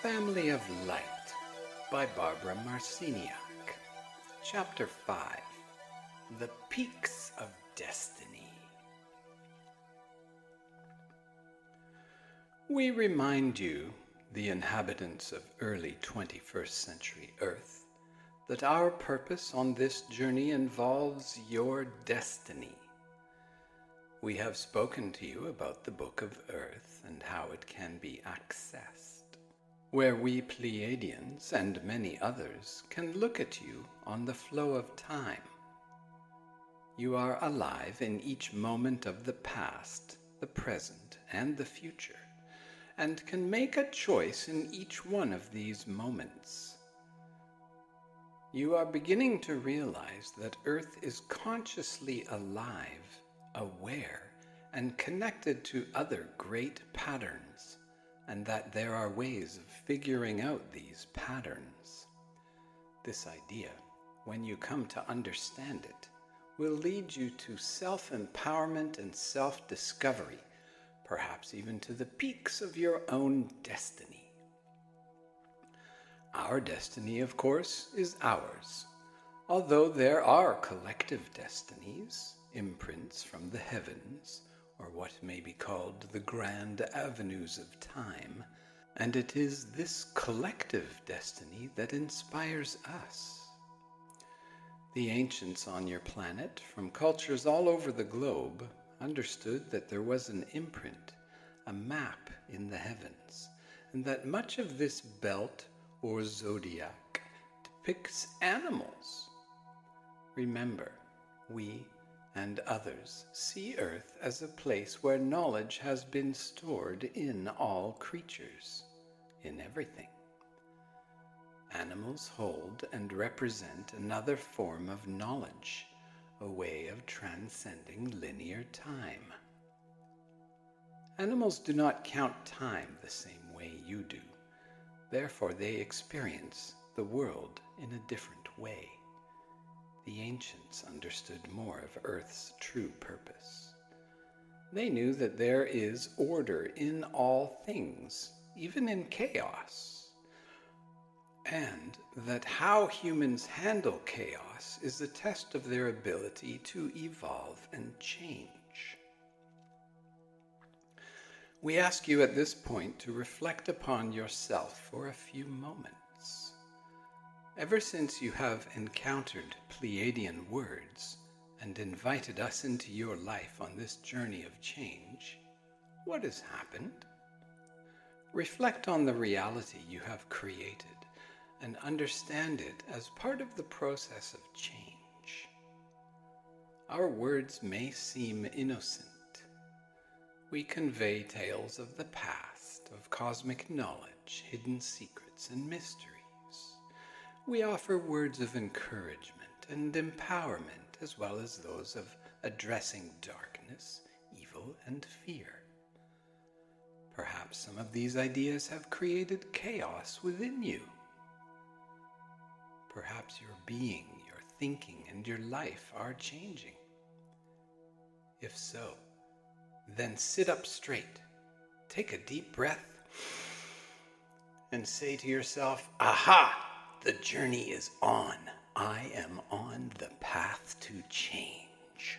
Family of Light by Barbara Marciniak. Chapter 5. The Peaks of Destiny. We remind you, the inhabitants of early 21st century Earth, that our purpose on this journey involves your destiny. We have spoken to you about the Book of Earth and how it can be accessed, where we Pleiadians and many others can look at you on the flow of time. You are alive in each moment of the past, the present, and the future, and can make a choice in each one of these moments. You are beginning to realize that Earth is consciously alive, aware, and connected to other great patterns, and that there are ways of figuring out these patterns. This idea, when you come to understand it, will lead you to self-empowerment and self-discovery, perhaps even to the peaks of your own destiny. Our destiny, of course, is ours, although there are collective destinies, imprints from the heavens, or what may be called the grand avenues of time, and it is this collective destiny that inspires us. The ancients on your planet, from cultures all over the globe, understood that there was an imprint, a map in the heavens, and that much of this belt or zodiac depicts animals. Remember, we and others see Earth as a place where knowledge has been stored in all creatures, in everything. Animals hold and represent another form of knowledge, a way of transcending linear time. Animals do not count time the same way you do. Therefore, they experience the world in a different way. The ancients understood more of Earth's true purpose. They knew that there is order in all things, even in chaos, and that how humans handle chaos is a test of their ability to evolve and change. We ask you at this point to reflect upon yourself for a few moments. Ever since you have encountered Pleiadian words and invited us into your life on this journey of change, what has happened? Reflect on the reality you have created and understand it as part of the process of change. Our words may seem innocent. We convey tales of the past, of cosmic knowledge, hidden secrets, and mysteries. We offer words of encouragement and empowerment, as well as those of addressing darkness, evil, and fear. Perhaps some of these ideas have created chaos within you. Perhaps your being, your thinking, and your life are changing. If so, then sit up straight, take a deep breath, and say to yourself, "Aha! The journey is on. I am on the path to change."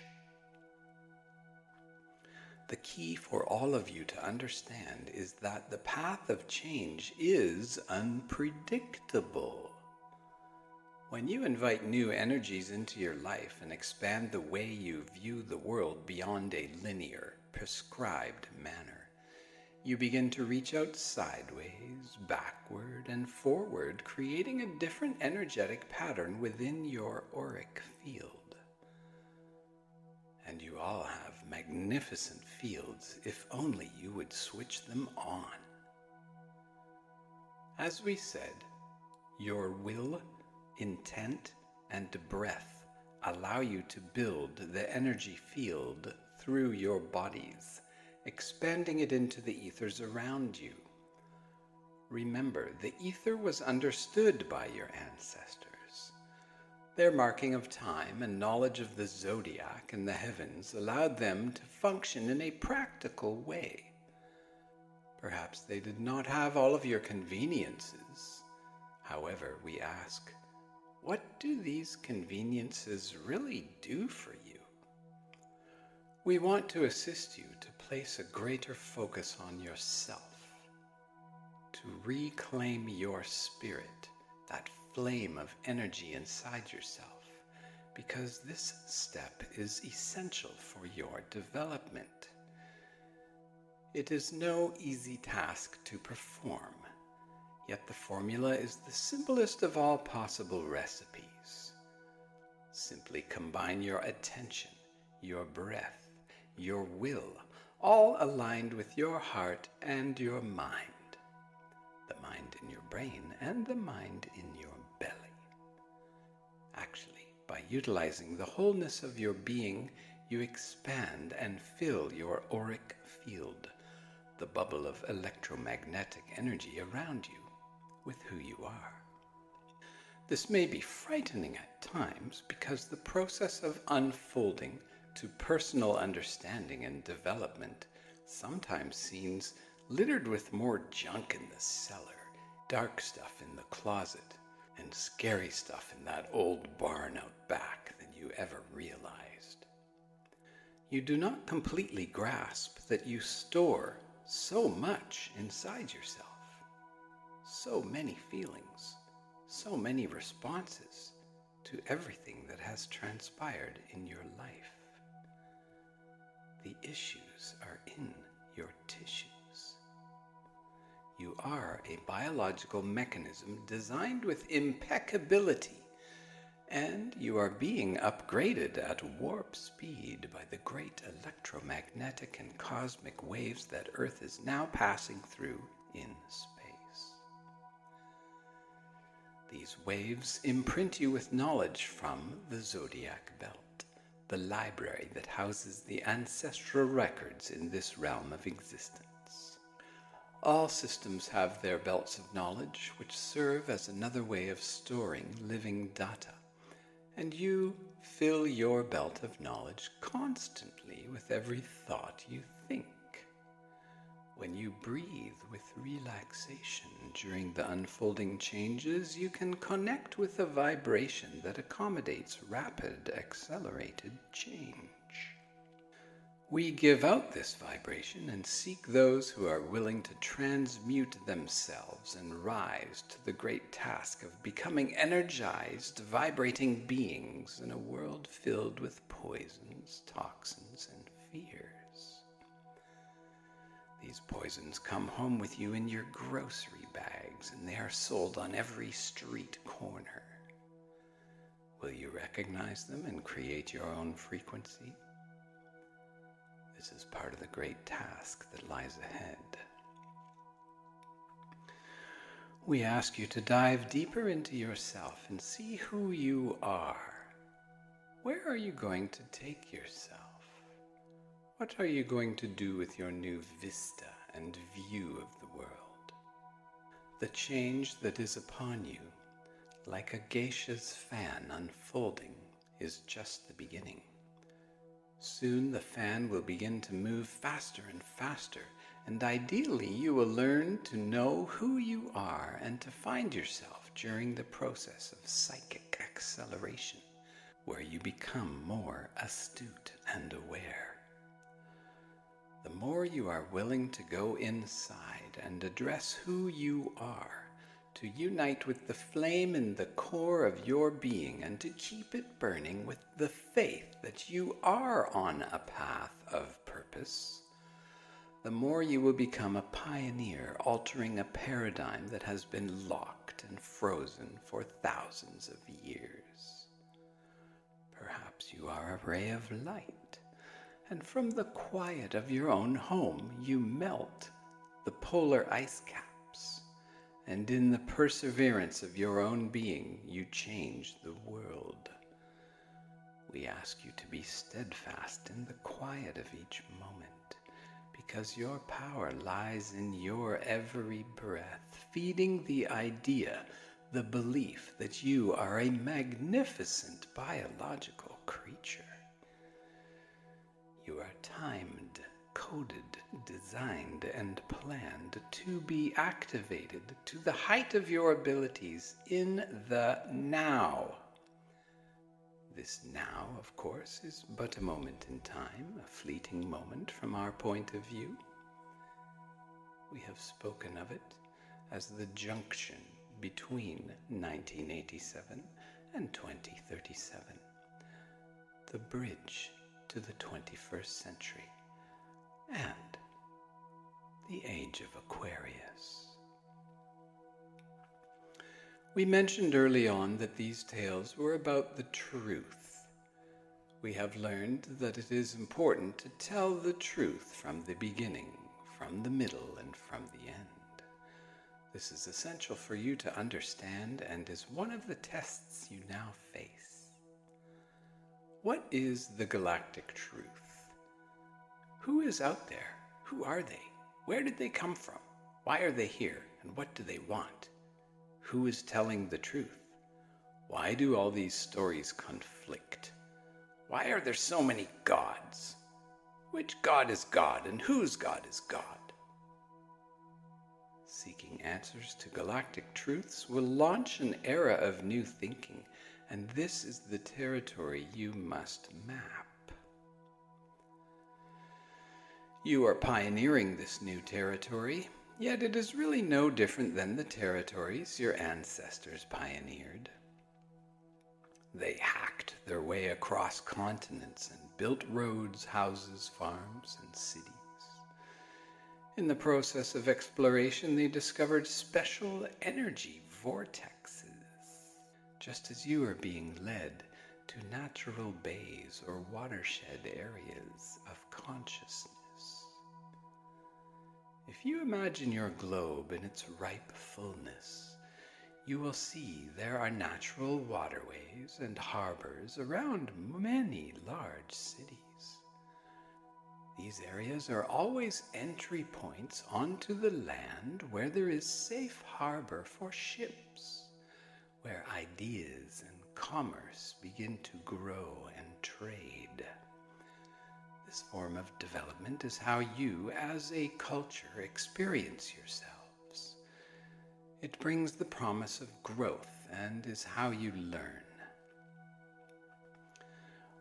The key for all of you to understand is that the path of change is unpredictable. When you invite new energies into your life and expand the way you view the world beyond a linear, prescribed manner, you begin to reach out sideways, backward, and forward, creating a different energetic pattern within your auric field. And you all have magnificent fields if only you would switch them on. As we said, your will, intent, and breath allow you to build the energy field through your bodies, expanding it into the ethers around you. Remember, the ether was understood by your ancestors. Their marking of time and knowledge of the zodiac and the heavens allowed them to function in a practical way. Perhaps they did not have all of your conveniences. However, we ask, what do these conveniences really do for you? We want to assist you to place a greater focus on yourself, to reclaim your spirit, that flame of energy inside yourself, because this step is essential for your development. It is no easy task to perform, yet the formula is the simplest of all possible recipes. Simply combine your attention, your breath, your will, all aligned with your heart and your mind. The mind in your brain and the mind in your belly. Actually, by utilizing the wholeness of your being, you expand and fill your auric field, the bubble of electromagnetic energy around you, with who you are. This may be frightening at times because the process of unfolding to personal understanding and development sometimes seems littered with more junk in the cellar, dark stuff in the closet, and scary stuff in that old barn out back than you ever realized. You do not completely grasp that you store so much inside yourself, so many feelings, so many responses to everything that has transpired in your life. The issues are in your tissues. You are a biological mechanism designed with impeccability, and you are being upgraded at warp speed by the great electromagnetic and cosmic waves that Earth is now passing through in space. These waves imprint you with knowledge from the zodiac belt, the library that houses the ancestral records in this realm of existence. All systems have their belts of knowledge, which serve as another way of storing living data, and you fill your belt of knowledge constantly with every thought you think. When you breathe with relaxation during the unfolding changes, you can connect with a vibration that accommodates rapid, accelerated change. We give out this vibration and seek those who are willing to transmute themselves and rise to the great task of becoming energized, vibrating beings in a world filled with poisons, toxins, and fears. These poisons come home with you in your grocery bags, and they are sold on every street corner. Will you recognize them and create your own frequency? This is part of the great task that lies ahead. We ask you to dive deeper into yourself and see who you are. Where are you going to take yourself? What are you going to do with your new vista and view of the world? The change that is upon you, like a geisha's fan unfolding, is just the beginning. Soon the fan will begin to move faster and faster, and ideally you will learn to know who you are and to find yourself during the process of psychic acceleration, where you become more astute and aware. The more you are willing to go inside and address who you are, to unite with the flame in the core of your being and to keep it burning with the faith that you are on a path of purpose, the more you will become a pioneer altering a paradigm that has been locked and frozen for thousands of years. Perhaps you are a ray of light, and from the quiet of your own home you melt the polar ice caps, and in the perseverance of your own being you change the world. We ask you to be steadfast in the quiet of each moment, because your power lies in your every breath, feeding the idea, the belief that you are a magnificent biological creature. You are timed coded, designed, and planned to be activated to the height of your abilities in the now. This now, of course, is but a moment in time, a fleeting moment from our point of view. We have spoken of it as the junction between 1987 and 2037, the bridge to the 21st century and the age of Aquarius. We mentioned early on that these tales were about the truth. We have learned that it is important to tell the truth from the beginning, from the middle, and from the end. This is essential for you to understand and is one of the tests you now face. What is the galactic truth? Who is out there? Who are they? Where did they come from? Why are they here? And what do they want? Who is telling the truth? Why do all these stories conflict? Why are there so many gods? Which God is God and whose God is God? Seeking answers to galactic truths will launch an era of new thinking, and this is the territory you must map. You are pioneering this new territory, yet it is really no different than the territories your ancestors pioneered. They hacked their way across continents and built roads, houses, farms, and cities. In the process of exploration, they discovered special energy vortexes, just as you are being led to natural bays or watershed areas of consciousness. If you imagine your globe in its ripe fullness, you will see there are natural waterways and harbors around many large cities. These areas are always entry points onto the land where there is safe harbor for ships, where ideas and commerce begin to grow and trade. This form of development is how you, as a culture, experience yourselves. It brings the promise of growth and is how you learn.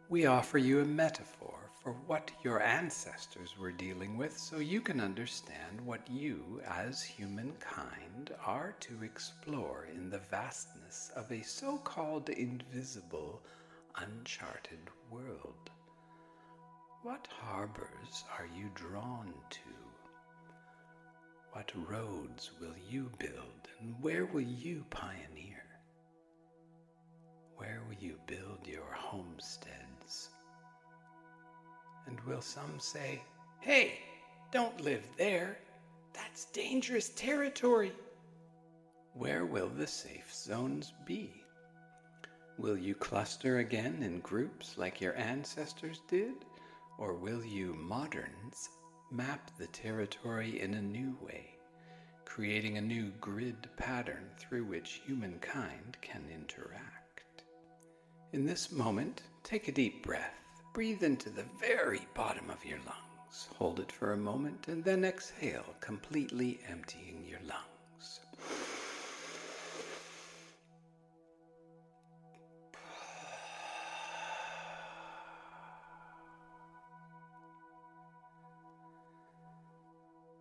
We offer you a metaphor for what your ancestors were dealing with so you can understand what you, as humankind, are to explore in the vastness of a so-called invisible, uncharted world. What harbors are you drawn to? What roads will you build, and where will you pioneer? Where will you build your homesteads? And will some say, "Hey, don't live there. That's dangerous territory." Where will the safe zones be? Will you cluster again in groups like your ancestors did? Or will you moderns map the territory in a new way, creating a new grid pattern through which humankind can interact? In this moment, take a deep breath. Breathe into the very bottom of your lungs. Hold it for a moment and then exhale, completely emptying your lungs.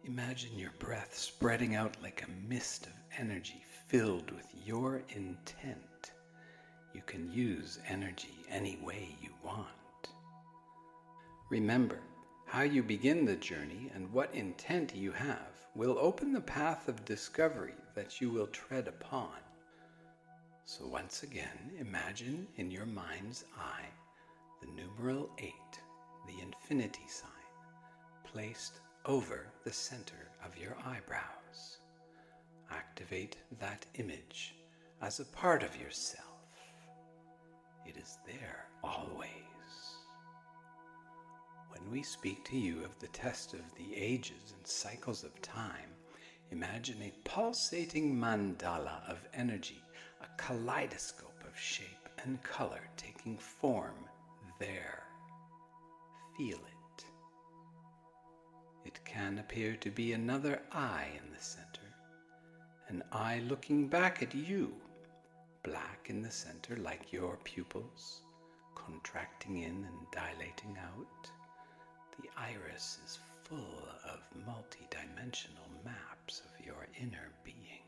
Imagine your breath spreading out like a mist of energy filled with your intent. You can use energy any way you want. Remember, how you begin the journey and what intent you have will open the path of discovery that you will tread upon. So once again, imagine in your mind's eye the numeral 8, the infinity sign, placed over the center of your eyebrows. Activate that image as a part of yourself. It is there always. When we speak to you of the test of the ages and cycles of time, imagine a pulsating mandala of energy, a kaleidoscope of shape and color taking form there. Feel it. can appear to be another eye in the center, an eye looking back at you, black in the center like your pupils, contracting in and dilating out. The iris is full of multi-dimensional maps of your inner being.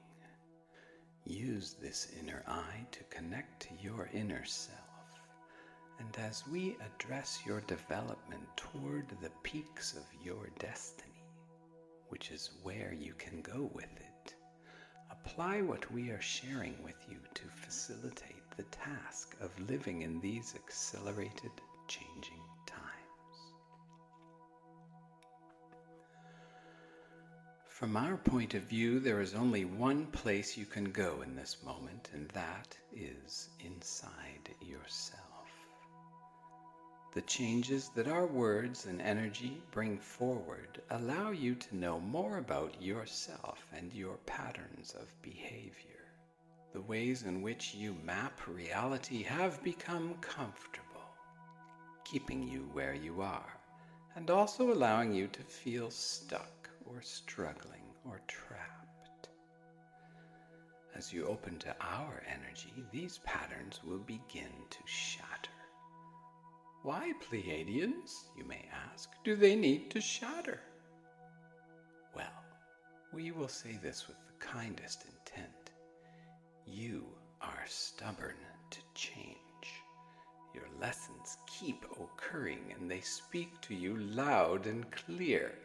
Use this inner eye to connect to your inner self. And as we address your development toward the peaks of your destiny, which is where you can go with it, apply what we are sharing with you to facilitate the task of living in these accelerated, changing times. From our point of view, there is only one place you can go in this moment, and that is inside yourself. The changes that our words and energy bring forward allow you to know more about yourself and your patterns of behavior. The ways in which you map reality have become comfortable, keeping you where you are, and also allowing you to feel stuck or struggling or trapped. As you open to our energy, these patterns will begin to shatter. Why, Pleiadians, you may ask, do they need to shatter? Well, we will say this with the kindest intent. You are stubborn to change. Your lessons keep occurring and they speak to you loud and clear,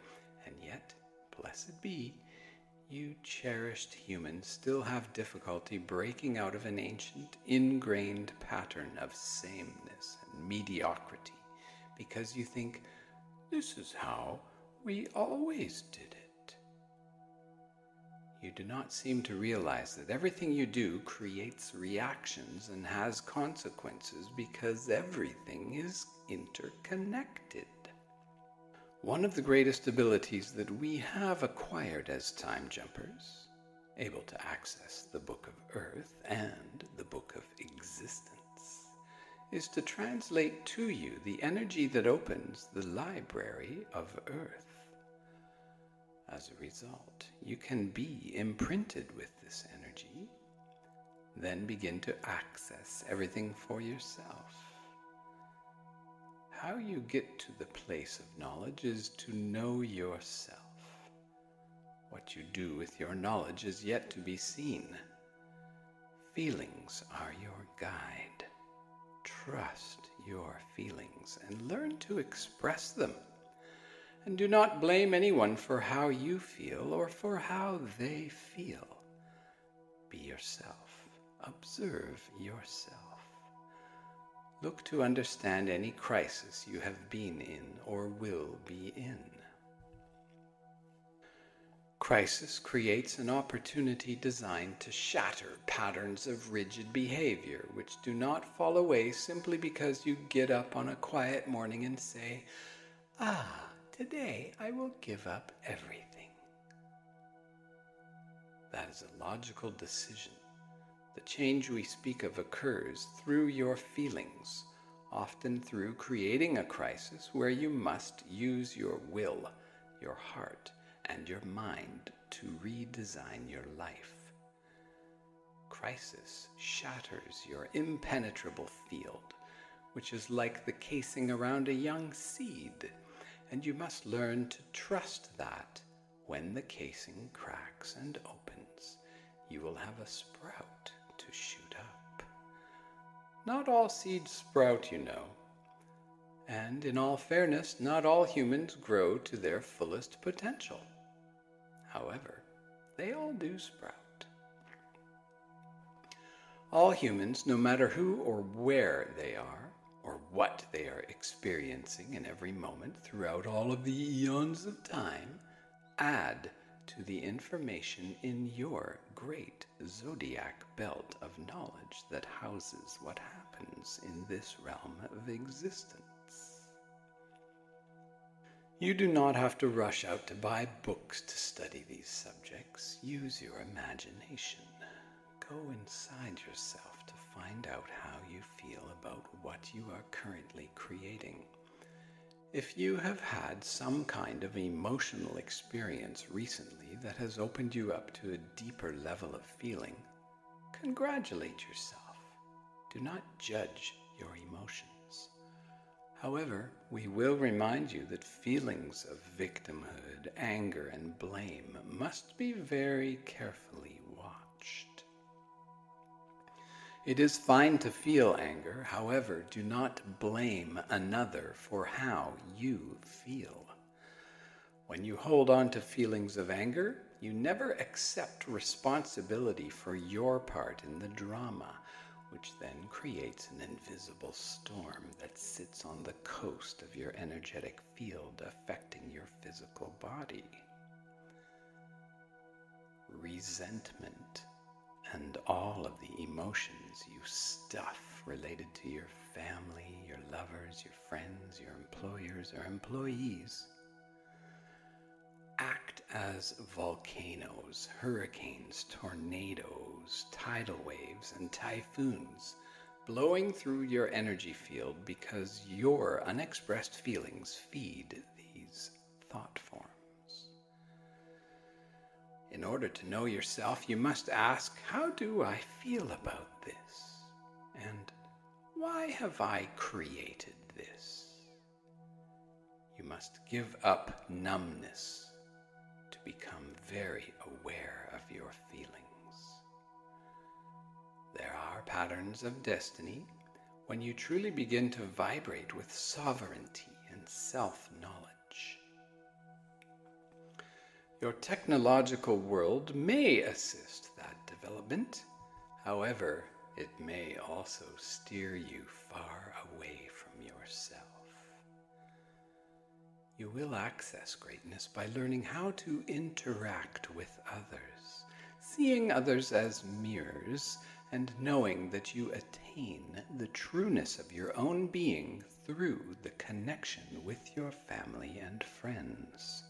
and yet, blessed be, you cherished humans still have difficulty breaking out of an ancient, ingrained pattern of sameness and mediocrity because you think, this is how we always did it. You do not seem to realize that everything you do creates reactions and has consequences because everything is interconnected. One of the greatest abilities that we have acquired as time jumpers, able to access the Book of Earth and the Book of Existence, is to translate to you the energy that opens the library of Earth. As a result, you can be imprinted with this energy, then begin to access everything for yourself. How you get to the place of knowledge is to know yourself. What you do with your knowledge is yet to be seen. Feelings are your guide. Trust your feelings and learn to express them. And do not blame anyone for how you feel or for how they feel. Be yourself. Observe yourself. Look to understand any crisis you have been in or will be in. Crisis creates an opportunity designed to shatter patterns of rigid behavior which do not fall away simply because you get up on a quiet morning and say, today I will give up everything. That is a logical decision. The change we speak of occurs through your feelings, often through creating a crisis where you must use your will, your heart, and your mind to redesign your life. Crisis shatters your impenetrable field, which is like the casing around a young seed, and you must learn to trust that when the casing cracks and opens, you will have a sprout to shoot up. Not all seeds sprout, you know. And in all fairness, not all humans grow to their fullest potential. However, they all do sprout. All humans, no matter who or where they are, or what they are experiencing in every moment throughout all of the eons of time, add to the information in your great zodiac belt of knowledge that houses what happens in this realm of existence. You do not have to rush out to buy books to study these subjects. Use your imagination. Go inside yourself to find out how you feel about what you are currently creating. If you have had some kind of emotional experience recently that has opened you up to a deeper level of feeling, congratulate yourself. Do not judge your emotions. However, we will remind you that feelings of victimhood, anger, and blame must be very carefully watched. It is fine to feel anger, however, do not blame another for how you feel. When you hold on to feelings of anger, you never accept responsibility for your part in the drama, which then creates an invisible storm that sits on the coast of your energetic field, affecting your physical body. Resentment and all of the emotions you stuff related to your family, your lovers, your friends, your employers, or employees act as volcanoes, hurricanes, tornadoes, tidal waves, and typhoons, blowing through your energy field because your unexpressed feelings feed these thought forms. In order to know yourself, you must ask, how do I feel about this? And why have I created this? You must give up numbness to become very aware of your feelings. There are patterns of destiny when you truly begin to vibrate with sovereignty and self-knowledge. Your technological world may assist that development. However, it may also steer you far away from yourself. You will access greatness by learning how to interact with others, seeing others as mirrors, and knowing that you attain the trueness of your own being through the connection with your family and friends.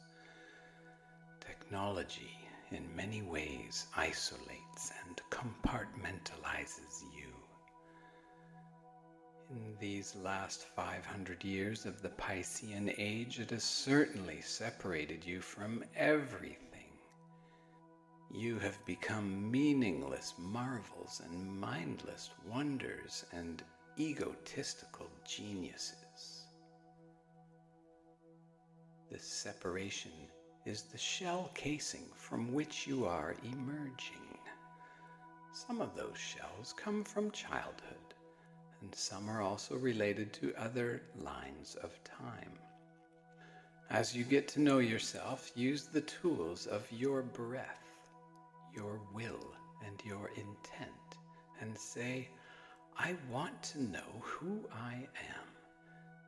Technology in many ways isolates and compartmentalizes you. In these last 500 years of the Piscean Age, it has certainly separated you from everything. You have become meaningless marvels and mindless wonders and egotistical geniuses. This separation is the shell casing from which you are emerging. Some of those shells come from childhood, and some are also related to other lines of time. As you get to know yourself, use the tools of your breath, your will, and your intent, and say, I want to know who I am,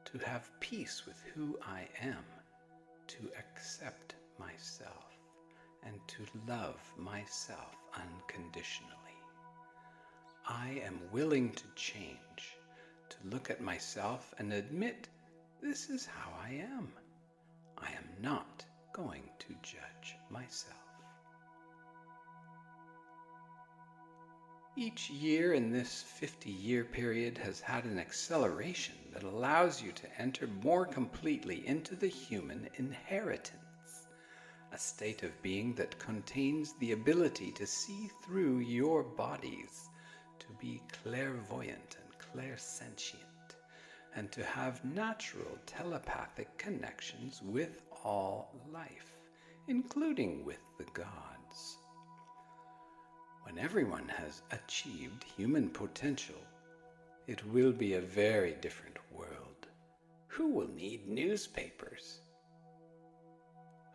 to have peace with who I am, to accept myself, and to love myself unconditionally. I am willing to change, to look at myself and admit this is how I am. I am not going to judge myself. Each year in this 50-year period has had an acceleration that allows you to enter more completely into the human inheritance, a state of being that contains the ability to see through your bodies, to be clairvoyant and clairsentient, and to have natural telepathic connections with all life, including with the gods. When everyone has achieved human potential, it will be a very different world. Who will need newspapers?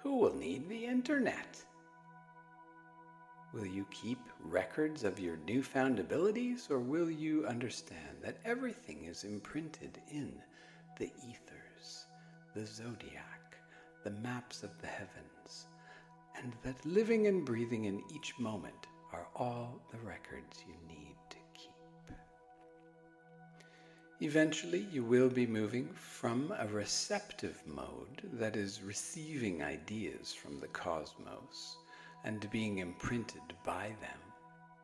Who will need the internet? Will you keep records of your newfound abilities, or will you understand that everything is imprinted in the ethers, the zodiac, the maps of the heavens, and that living and breathing in each moment are all the records you need to keep? Eventually, you will be moving from a receptive mode, that is, receiving ideas from the cosmos and being imprinted by them,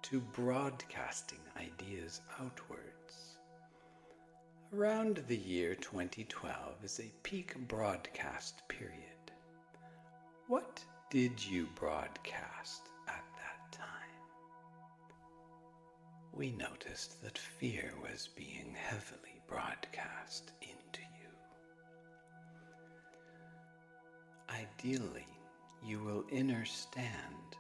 to broadcasting ideas outwards. Around the year 2012 is a peak broadcast period. What did you broadcast at that time? We noticed that fear was being heavily broadcast into you. Ideally, you will understand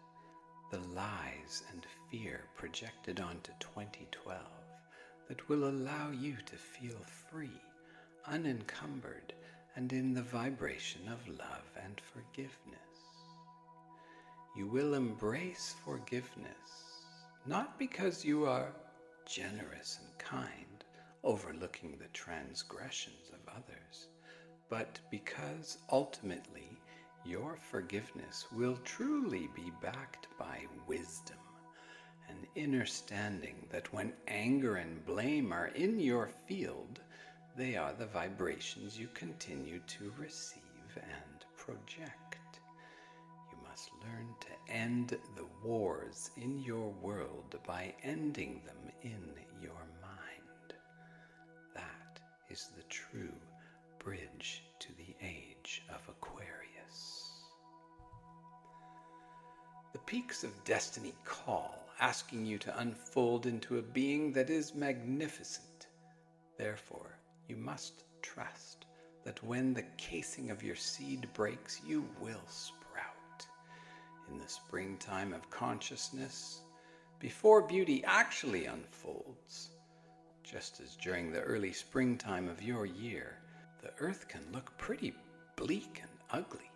the lies and fear projected onto 2012 that will allow you to feel free, unencumbered, and in the vibration of love and forgiveness. You will embrace forgiveness, not because you are generous and kind, overlooking the transgressions of others, but because ultimately your forgiveness will truly be backed by wisdom, an understanding that when anger and blame are in your field, they are the vibrations you continue to receive and project. You must learn to end the wars in your world by ending them in your mind. That is the true bridge to the age of Aquarius. The peaks of destiny call, asking you to unfold into a being that is magnificent. Therefore, you must trust that when the casing of your seed breaks, you will sprout. In the springtime of consciousness, before beauty actually unfolds, just as during the early springtime of your year, the earth can look pretty bleak and ugly.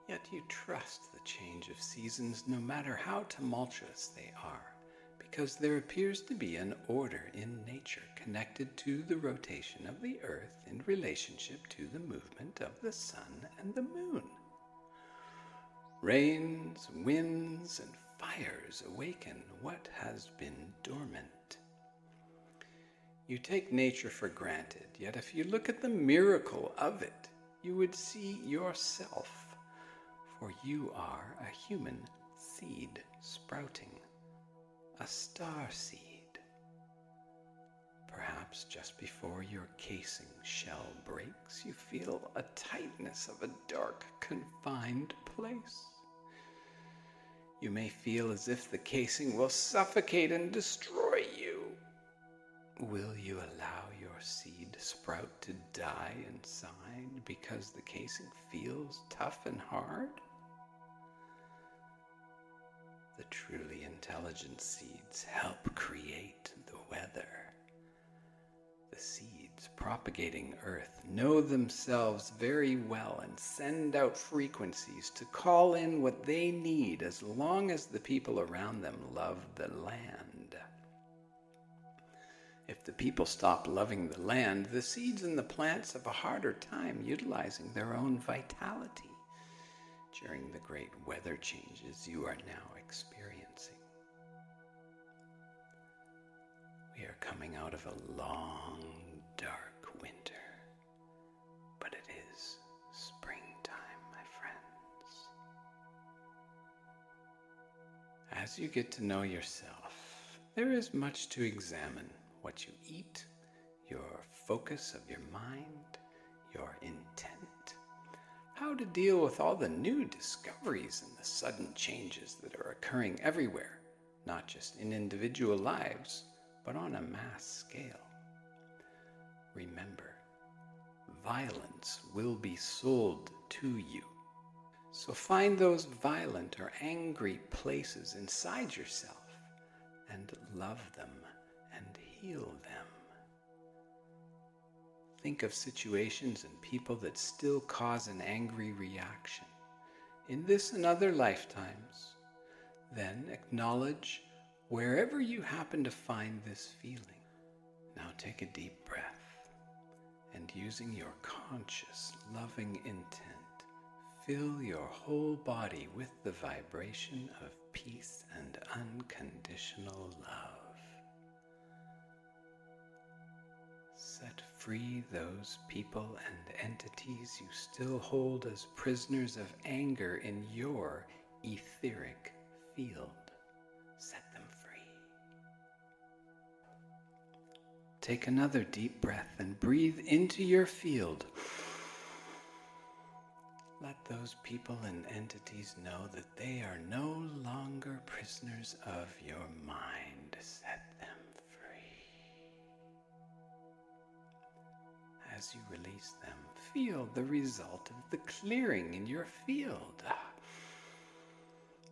Yet you trust the change of seasons no matter how tumultuous they are, because there appears to be an order in nature connected to the rotation of the earth in relationship to the movement of the sun and the moon. Rains, winds, and fires awaken what has been dormant. You take nature for granted, yet if you look at the miracle of it, you would see yourself, for you are a human seed sprouting, a star seed. Perhaps just before your casing shell breaks, you feel a tightness of a dark, confined place. You may feel as if the casing will suffocate and destroy you. Will you allow your seed sprout to die inside because the casing feels tough and hard? The truly intelligent seeds help create the weather. The seeds propagating earth know themselves very well and send out frequencies to call in what they need as long as the people around them love the land. If the people stop loving the land, the seeds and the plants have a harder time utilizing their own vitality during the great weather changes you are now experiencing. We are coming out of a long, dark winter, but it is springtime, my friends. As you get to know yourself, there is much to examine: what you eat, your focus of your mind, your intent, how to deal with all the new discoveries and the sudden changes that are occurring everywhere, not just in individual lives, but on a mass scale. Remember, violence will be sold to you. So find those violent or angry places inside yourself and love them and heal them. Think of situations and people that still cause an angry reaction in this and other lifetimes. Then acknowledge wherever you happen to find this feeling. Now take a deep breath, and using your conscious, loving intent, fill your whole body with the vibration of peace and unconditional love. Set free those people and entities you still hold as prisoners of anger in your etheric field. Set them free. take another deep breath and breathe into your field. Let those people and entities know that they are no longer prisoners of your mind. Set them free. As you release them, feel the result of the clearing in your field.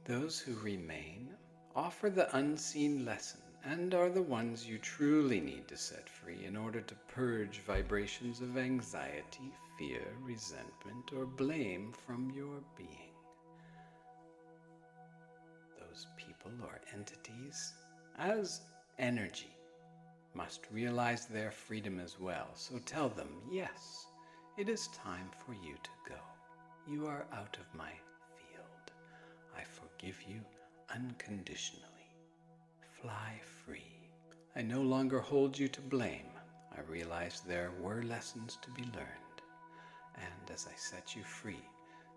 Those who remain offer the unseen lesson and are the ones you truly need to set free in order to purge vibrations of anxiety, fear, resentment, or blame from your being. Those people or entities, as energy, must realize their freedom as well. So tell them, yes, it is time for you to go. You are out of my field. I forgive you unconditionally. Fly free. I no longer hold you to blame. I realize there were lessons to be learned. And as I set you free,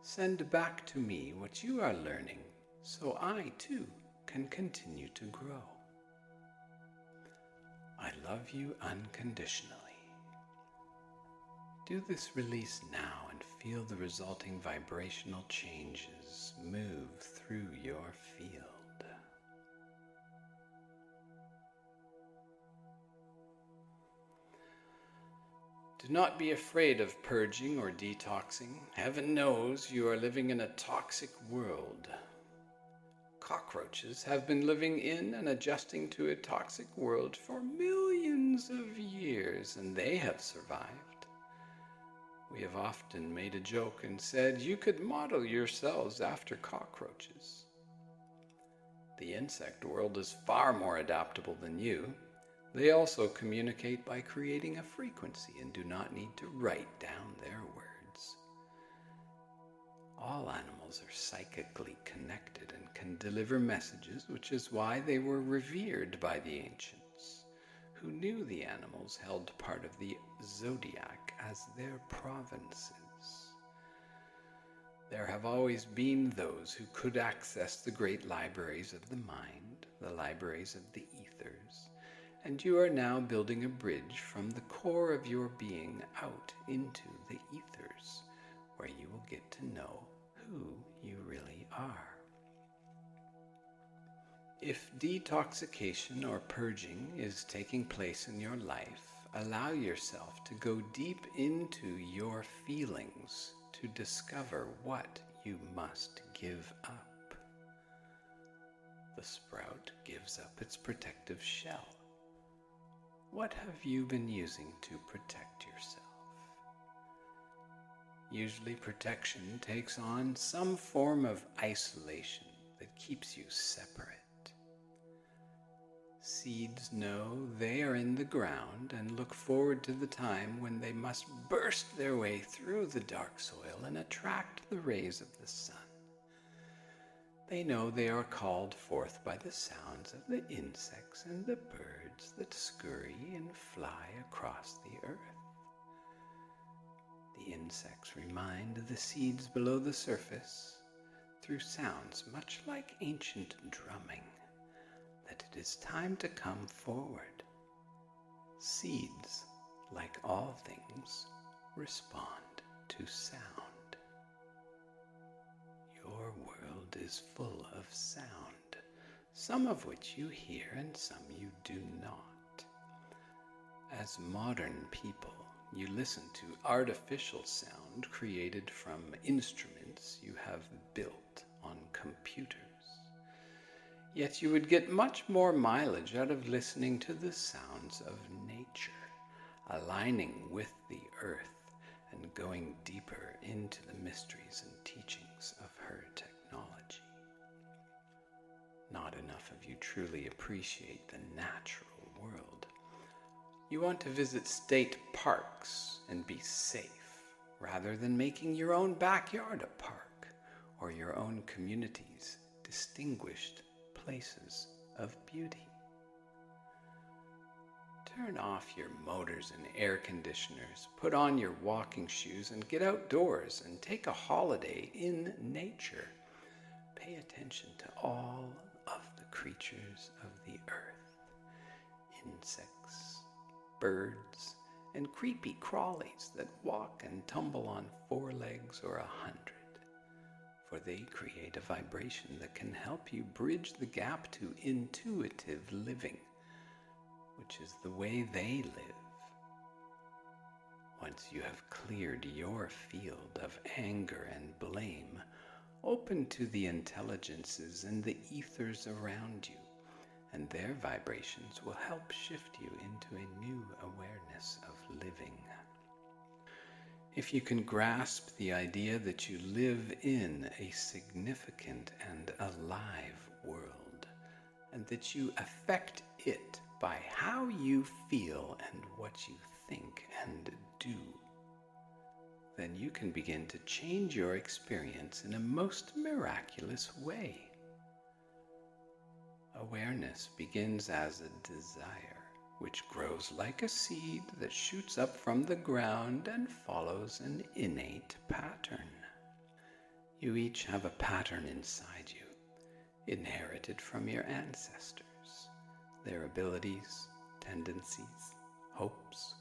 send back to me what you are learning, so I too can continue to grow. I love you unconditionally. Do this release now and feel the resulting vibrational changes move through your field. Do not be afraid of purging or detoxing. Heaven knows you are living in a toxic world. Cockroaches have been living in and adjusting to a toxic world for millions of years, and they have survived. We have often made a joke and said you could model yourselves after cockroaches. The insect world is far more adaptable than you. They also communicate by creating a frequency and do not need to write down their words. All animals are psychically connected and can deliver messages, which is why they were revered by the ancients, who knew the animals held part of the zodiac as their provinces. There have always been those who could access the great libraries of the mind, the libraries of the ethers, and you are now building a bridge from the core of your being out into the ethers, where you will get to know who you really are. If detoxification or purging is taking place in your life, allow yourself to go deep into your feelings to discover what you must give up. The sprout gives up its protective shell. What have you been using to protect yourself? Usually protection takes on some form of isolation that keeps you separate. Seeds know they are in the ground and look forward to the time when they must burst their way through the dark soil and attract the rays of the sun. They know they are called forth by the sounds of the insects and the birds that scurry and fly across the earth. The insects remind the seeds below the surface, through sounds much like ancient drumming, that it is time to come forward. Seeds, like all things, respond to sound. Your world is full of sound, some of which you hear and some you do not. As modern people, you listen to artificial sound created from instruments you have built on computers. Yet you would get much more mileage out of listening to the sounds of nature, aligning with the earth and going deeper into the mysteries and teachings of her technology. Not enough of you truly appreciate the natural world. You want to visit state parks and be safe, rather than making your own backyard a park, or your own communities distinguished places of beauty. Turn off your motors and air conditioners, put on your walking shoes and get outdoors and take a holiday in nature. Pay attention to all of the creatures of the earth, insects, birds, and creepy crawlies that walk and tumble on 4 legs or 100, for they create a vibration that can help you bridge the gap to intuitive living, which is the way they live. Once you have cleared your field of anger and blame, open to the intelligences and the ethers around you, and their vibrations will help shift you into a new awareness of living. If you can grasp the idea that you live in a significant and alive world, and that you affect it by how you feel and what you think and do, then you can begin to change your experience in a most miraculous way. Awareness begins as a desire, which grows like a seed that shoots up from the ground and follows an innate pattern. You each have a pattern inside you, inherited from your ancestors, their abilities, tendencies, hopes,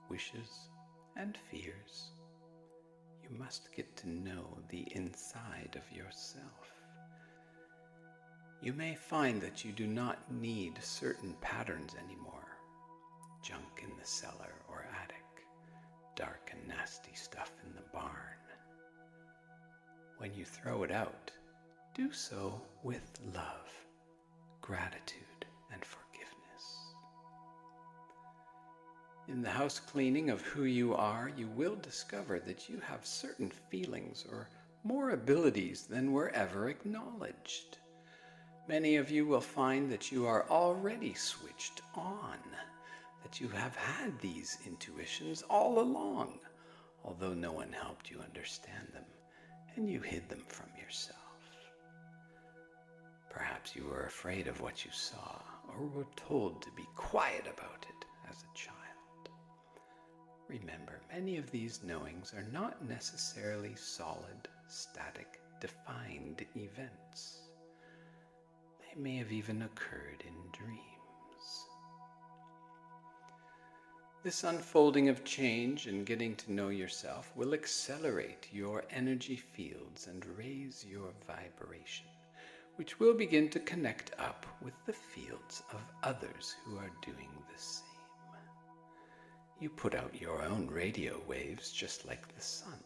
wishes, and fears. You must get to know the inside of yourself. You may find that you do not need certain patterns anymore. Junk in the cellar or attic, dark and nasty stuff in the barn. When you throw it out, do so with love, gratitude, and forgiveness. In the house cleaning of who you are, you will discover that you have certain feelings or more abilities than were ever acknowledged. Many of you will find that you are already switched on, that you have had these intuitions all along, although no one helped you understand them, and you hid them from yourself. Perhaps you were afraid of what you saw, or were told to be quiet about it as a child. Remember, many of these knowings are not necessarily solid, static, defined events. They may have even occurred in dreams. This unfolding of change and getting to know yourself will accelerate your energy fields and raise your vibration, which will begin to connect up with the fields of others who are doing the same. You put out your own radio waves just like the sun.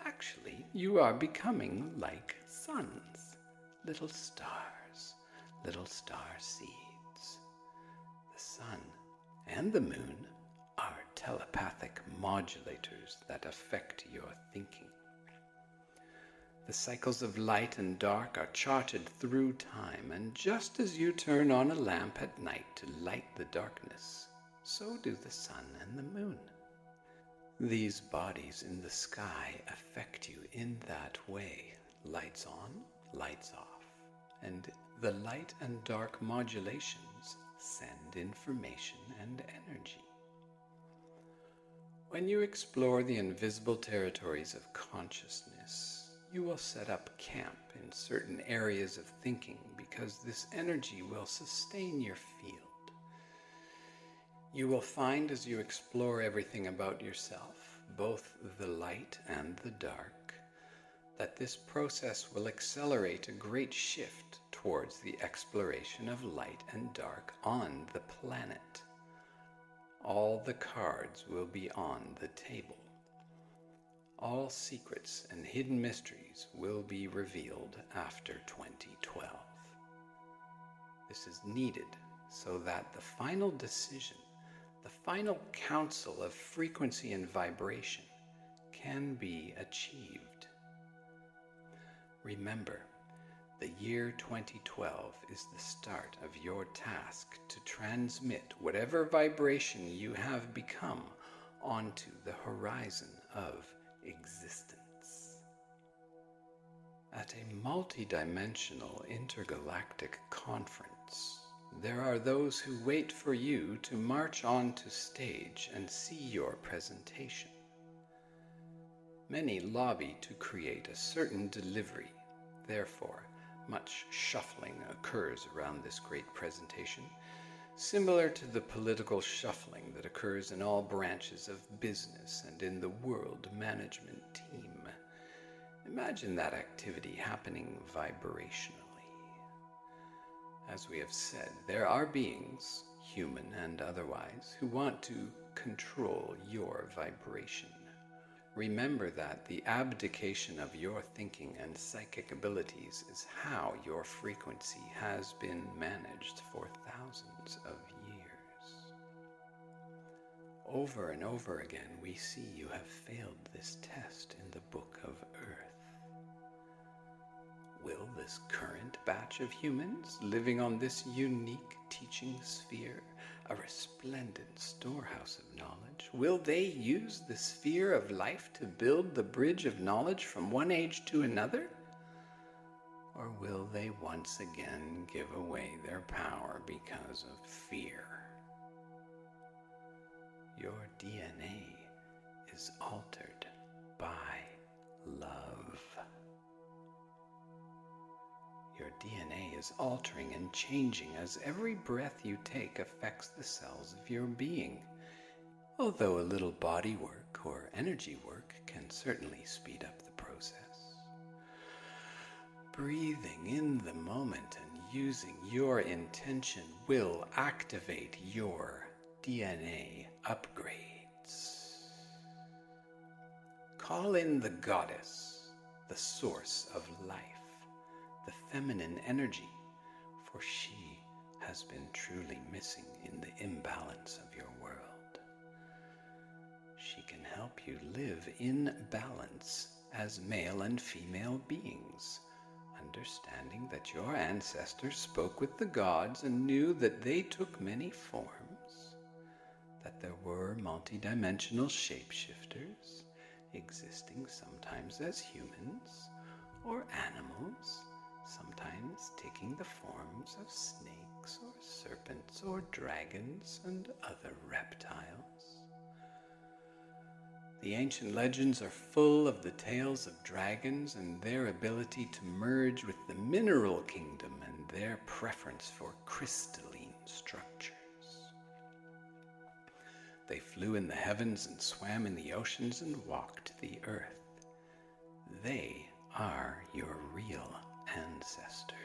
Actually, you are becoming like suns, little stars, little star seeds. The sun and the moon are telepathic modulators that affect your thinking. The cycles of light and dark are charted through time, and just as you turn on a lamp at night to light the darkness, so do the sun and the moon. These bodies in the sky affect you in that way. Lights on, lights off. And the light and dark modulations send information and energy. When you explore the invisible territories of consciousness, you will set up camp in certain areas of thinking because this energy will sustain your field. You will find as you explore everything about yourself, both the light and the dark, that this process will accelerate a great shift towards the exploration of light and dark on the planet. All the cards will be on the table. All secrets and hidden mysteries will be revealed after 2012. This is needed so that the final decision, the final council of frequency and vibration can be achieved. Remember, the year 2012 is the start of your task to transmit whatever vibration you have become onto the horizon of existence. At a multidimensional intergalactic conference, there are those who wait for you to march onto stage and see your presentation. Many lobby to create a certain delivery. Therefore, much shuffling occurs around this great presentation, similar to the political shuffling that occurs in all branches of business and in the world management team. Imagine that activity happening vibrationally. As we have said, there are beings, human and otherwise, who want to control your vibration. Remember that the abdication of your thinking and psychic abilities is how your frequency has been managed for thousands of years. Over and over again, we see you have failed this test in the Book of Earth. Will this current batch of humans living on this unique teaching sphere, a resplendent storehouse of knowledge, will they use the sphere of life to build the bridge of knowledge from one age to another? Or will they once again give away their power because of fear? Your DNA is altered by love. Your DNA is altering and changing as every breath you take affects the cells of your being. Although a little body work or energy work can certainly speed up the process. Breathing in the moment and using your intention will activate your DNA upgrades. Call in the goddess, the source of life, the feminine energy, for she has been truly missing in the imbalance of your world. She can help you live in balance as male and female beings, understanding that your ancestors spoke with the gods and knew that they took many forms, that there were multidimensional shapeshifters existing sometimes as humans or animals, sometimes taking the forms of snakes or serpents or dragons and other reptiles. The ancient legends are full of the tales of dragons and their ability to merge with the mineral kingdom and their preference for crystalline structures. They flew in the heavens and swam in the oceans and walked the earth. They are your real ancestors.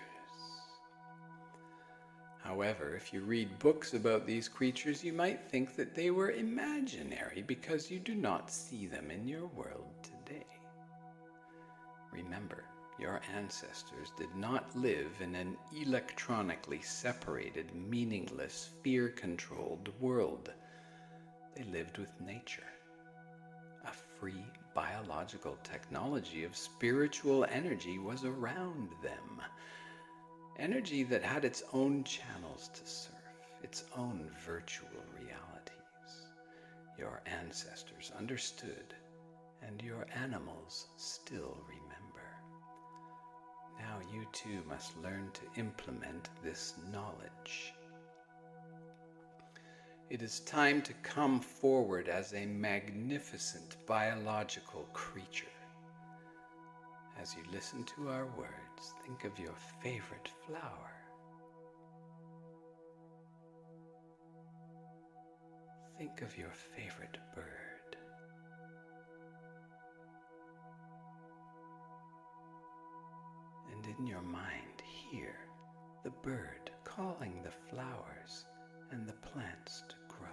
However, if you read books about these creatures, you might think that they were imaginary because you do not see them in your world today. Remember, your ancestors did not live in an electronically separated, meaningless, fear-controlled world. They lived with nature. A free biological technology of spiritual energy was around them. Energy that had its own channels to surf, its own virtual realities. Your ancestors understood, and your animals still remember. Now you too must learn to implement this knowledge. It is time to come forward as a magnificent biological creature. As you listen to our words, think of your favorite flower. Think of your favorite bird. And in your mind, hear the bird calling the flowers and the plants to grow.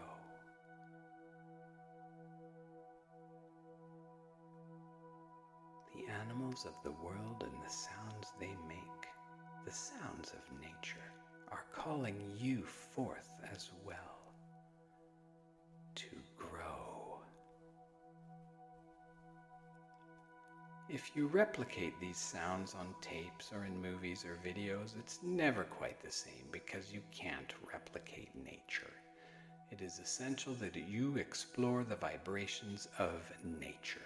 The animals of the world and the sounds they make, the sounds of nature, are calling you forth as well to grow. If you replicate these sounds on tapes or in movies or videos, it's never quite the same because you can't replicate nature. It is essential that you explore the vibrations of nature.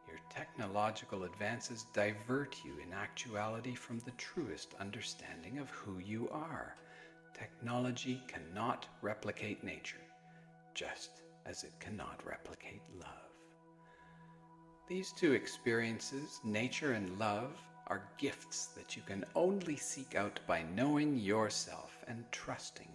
Your technological advances divert you in actuality from the truest understanding of who you are. Technology cannot replicate nature, just as it cannot replicate love. These two experiences, nature and love, are gifts that you can only seek out by knowing yourself and trusting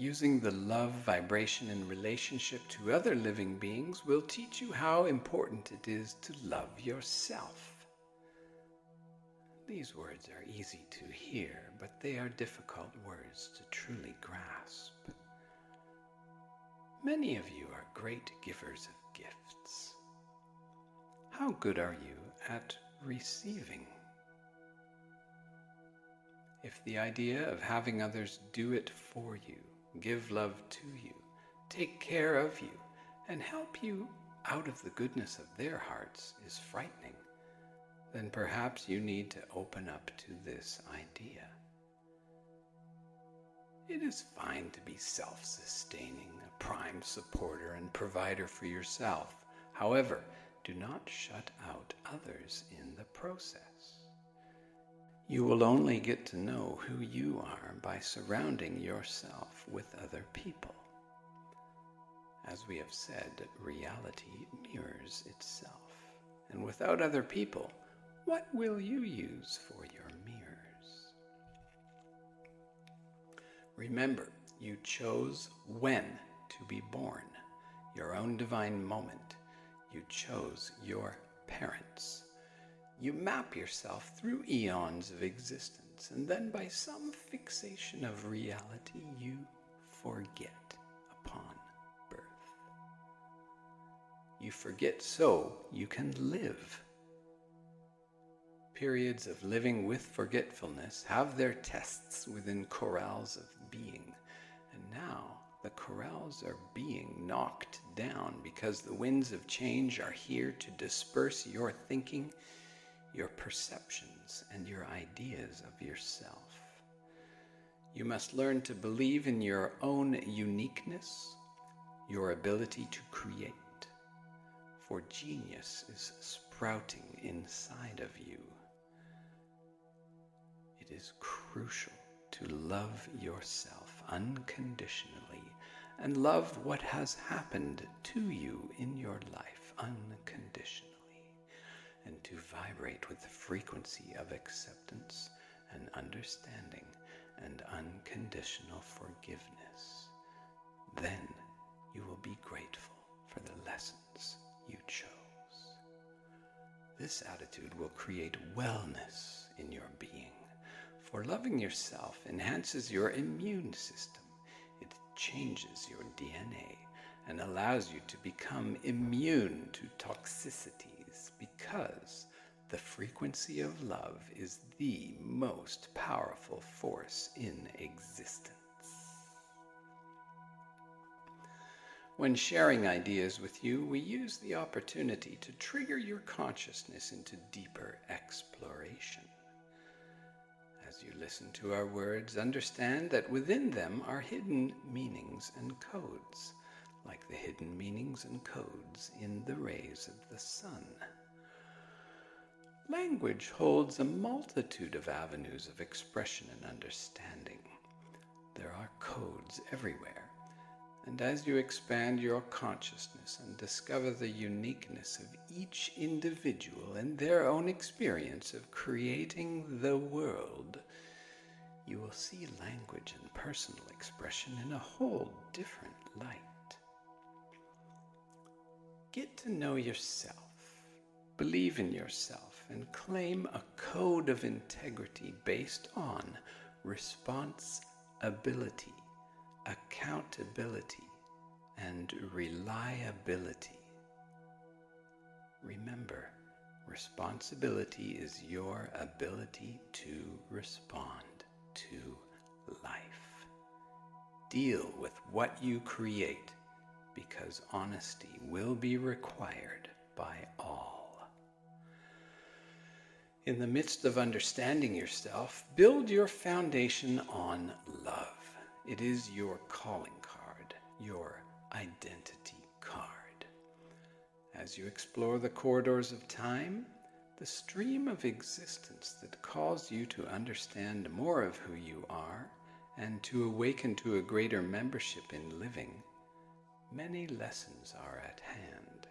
Using the love vibration in relationship to other living beings will teach you how important it is to love yourself. These words are easy to hear, but they are difficult words to truly grasp. Many of you are great givers of gifts. How good are you at receiving? If the idea of having others do it for you, give love to you, take care of you, and help you out of the goodness of their hearts is frightening, then perhaps you need to open up to this idea. It is fine to be self-sustaining, a prime supporter and provider for yourself. However, do not shut out others in the process. You will only get to know who you are by surrounding yourself with other people. As we have said, reality mirrors itself. And without other people, what will you use for your mirrors? Remember, you chose when to be born, your own divine moment. You chose your parents. You map yourself through eons of existence, and then by some fixation of reality, you forget upon birth. You forget so you can live. Periods of living with forgetfulness have their tests within corrals of being, and now the corrals are being knocked down because the winds of change are here to disperse your thinking, your perceptions, and your ideas of yourself. You must learn to believe in your own uniqueness, your ability to create, for genius is sprouting inside of you. It is crucial to love yourself unconditionally and love what has happened to you in your life unconditionally, and to vibrate with the frequency of acceptance and understanding and unconditional forgiveness. Then you will be grateful for the lessons you chose. This attitude will create wellness in your being, for loving yourself enhances your immune system. It changes your DNA and allows you to become immune to toxicities, because the frequency of love is the most powerful force in existence. When sharing ideas with you, we use the opportunity to trigger your consciousness into deeper exploration. As you listen to our words, understand that within them are hidden meanings and codes, like the hidden meanings and codes in the rays of the sun. Language holds a multitude of avenues of expression and understanding. There are codes everywhere, and as you expand your consciousness and discover the uniqueness of each individual and their own experience of creating the world, you will see language and personal expression in a whole different light. Get to know yourself, believe in yourself, and claim a code of integrity based on responsibility, accountability, and reliability. Remember, responsibility is your ability to respond to life. Deal with what you create, because honesty will be required by all. In the midst of understanding yourself, build your foundation on love. It is your calling card, your identity card. As you explore the corridors of time, the stream of existence that calls you to understand more of who you are and to awaken to a greater membership in living, many lessons are at hand.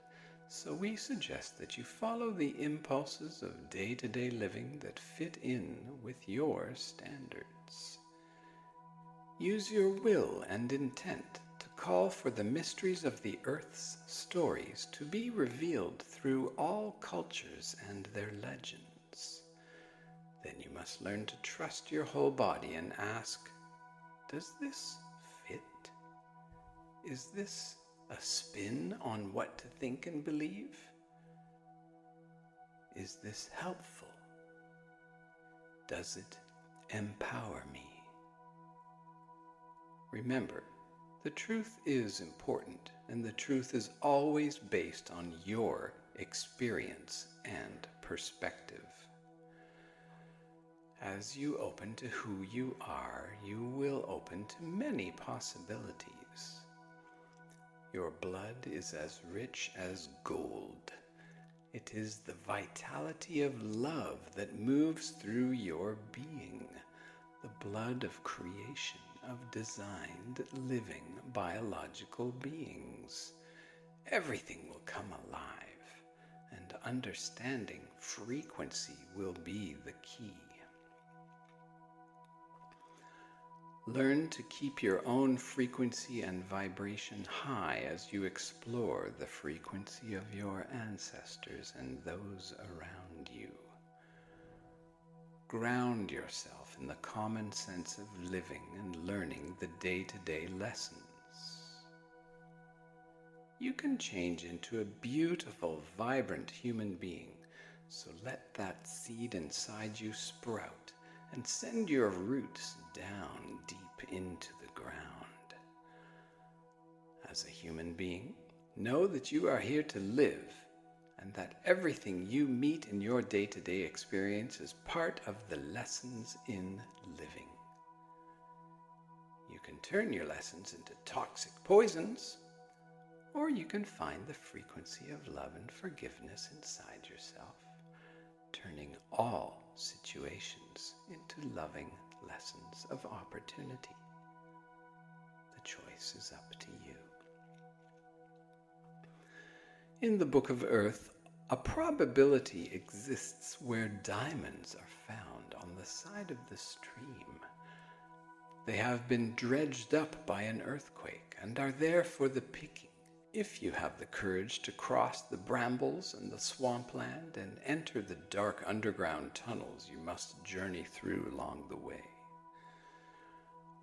So we suggest that you follow the impulses of day-to-day living that fit in with your standards. Use your will and intent to call for the mysteries of the earth's stories to be revealed through all cultures and their legends. Then you must learn to trust your whole body and ask, does this fit? Is this a spin on what to think and believe? Is this helpful? Does it empower me? Remember, the truth is important, and the truth is always based on your experience and perspective. As you open to who you are, you will open to many possibilities. Your blood is as rich as gold. It is the vitality of love that moves through your being, the blood of creation, of designed, living, biological beings. Everything will come alive, and understanding frequency will be the key. Learn to keep your own frequency and vibration high as you explore the frequency of your ancestors and those around you. Ground yourself in the common sense of living and learning the day-to-day lessons. You can change into a beautiful, vibrant human being, so let that seed inside you sprout and send your roots down deep into the ground. As a human being, know that you are here to live, and that everything you meet in your day-to-day experience is part of the lessons in living. You can turn your lessons into toxic poisons, or you can find the frequency of love and forgiveness inside yourself, turning all situations into loving lessons of opportunity. The choice is up to you. In the Book of Earth, a probability exists where diamonds are found on the side of the stream. They have been dredged up by an earthquake and are there for the picking. If you have the courage to cross the brambles and the swampland and enter the dark underground tunnels you must journey through along the way,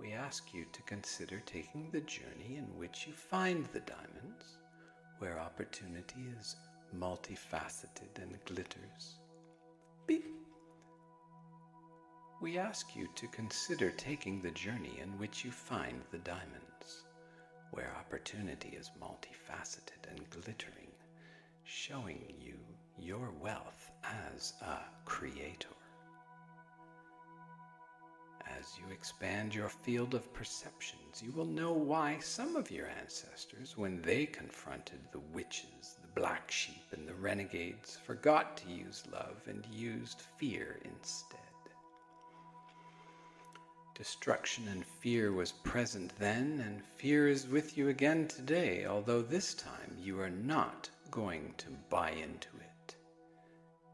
we ask you to consider taking the journey in which you find the diamonds, where opportunity is multifaceted and glitters. Beep. We ask you to consider taking the journey in which you find the diamonds, where opportunity is multifaceted and glittering, showing you your wealth as a creator. As you expand your field of perceptions, you will know why some of your ancestors, when they confronted the witches, the black sheep, and the renegades, forgot to use love and used fear instead. Destruction and fear was present then, and fear is with you again today, although this time you are not going to buy into it.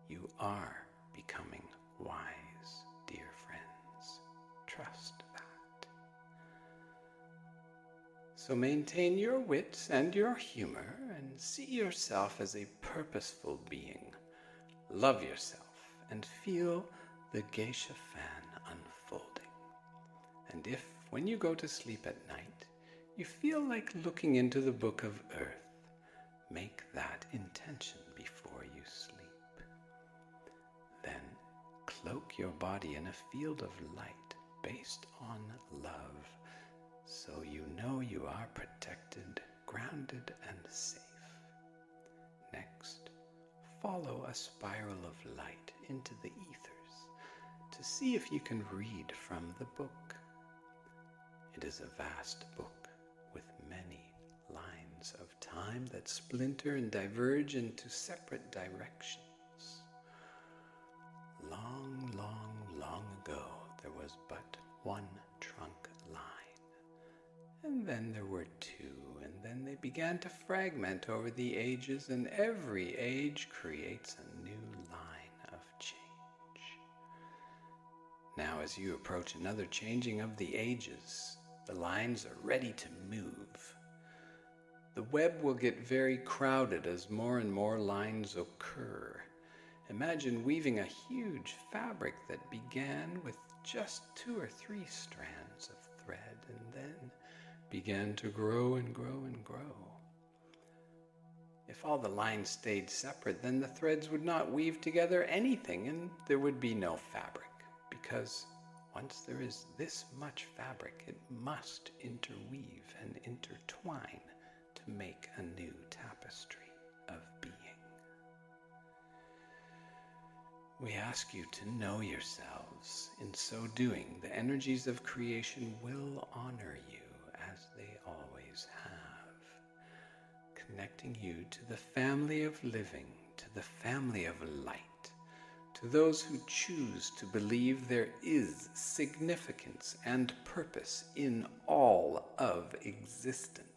You are becoming wise, dear friends. Trust that. So maintain your wits and your humor, and see yourself as a purposeful being. Love yourself, and feel the geisha fan unfolding. And if, when you go to sleep at night, you feel like looking into the Book of Earth, make that intention before you sleep. Then cloak your body in a field of light based on love, so you know you are protected, grounded, and safe. Next, follow a spiral of light into the ethers to see if you can read from the book. It is a vast book with many lines of time that splinter and diverge into separate directions. Long, long, long ago, there was but one trunk line, and then there were two, and then they began to fragment over the ages, and every age creates a new line of change. Now, as you approach another changing of the ages, The lines are ready to move. The web will get very crowded as more and more lines occur. Imagine weaving a huge fabric that began with just 2 or 3 strands of thread and then began to grow and grow and grow. If all the lines stayed separate, then the threads would not weave together anything and there would be no fabric, because once there is this much fabric, it must interweave and intertwine to make a new tapestry of being. We ask you to know yourselves. In so doing, the energies of creation will honor you as they always have, connecting you to the family of living, to the family of light, to those who choose to believe there is significance and purpose in all of existence.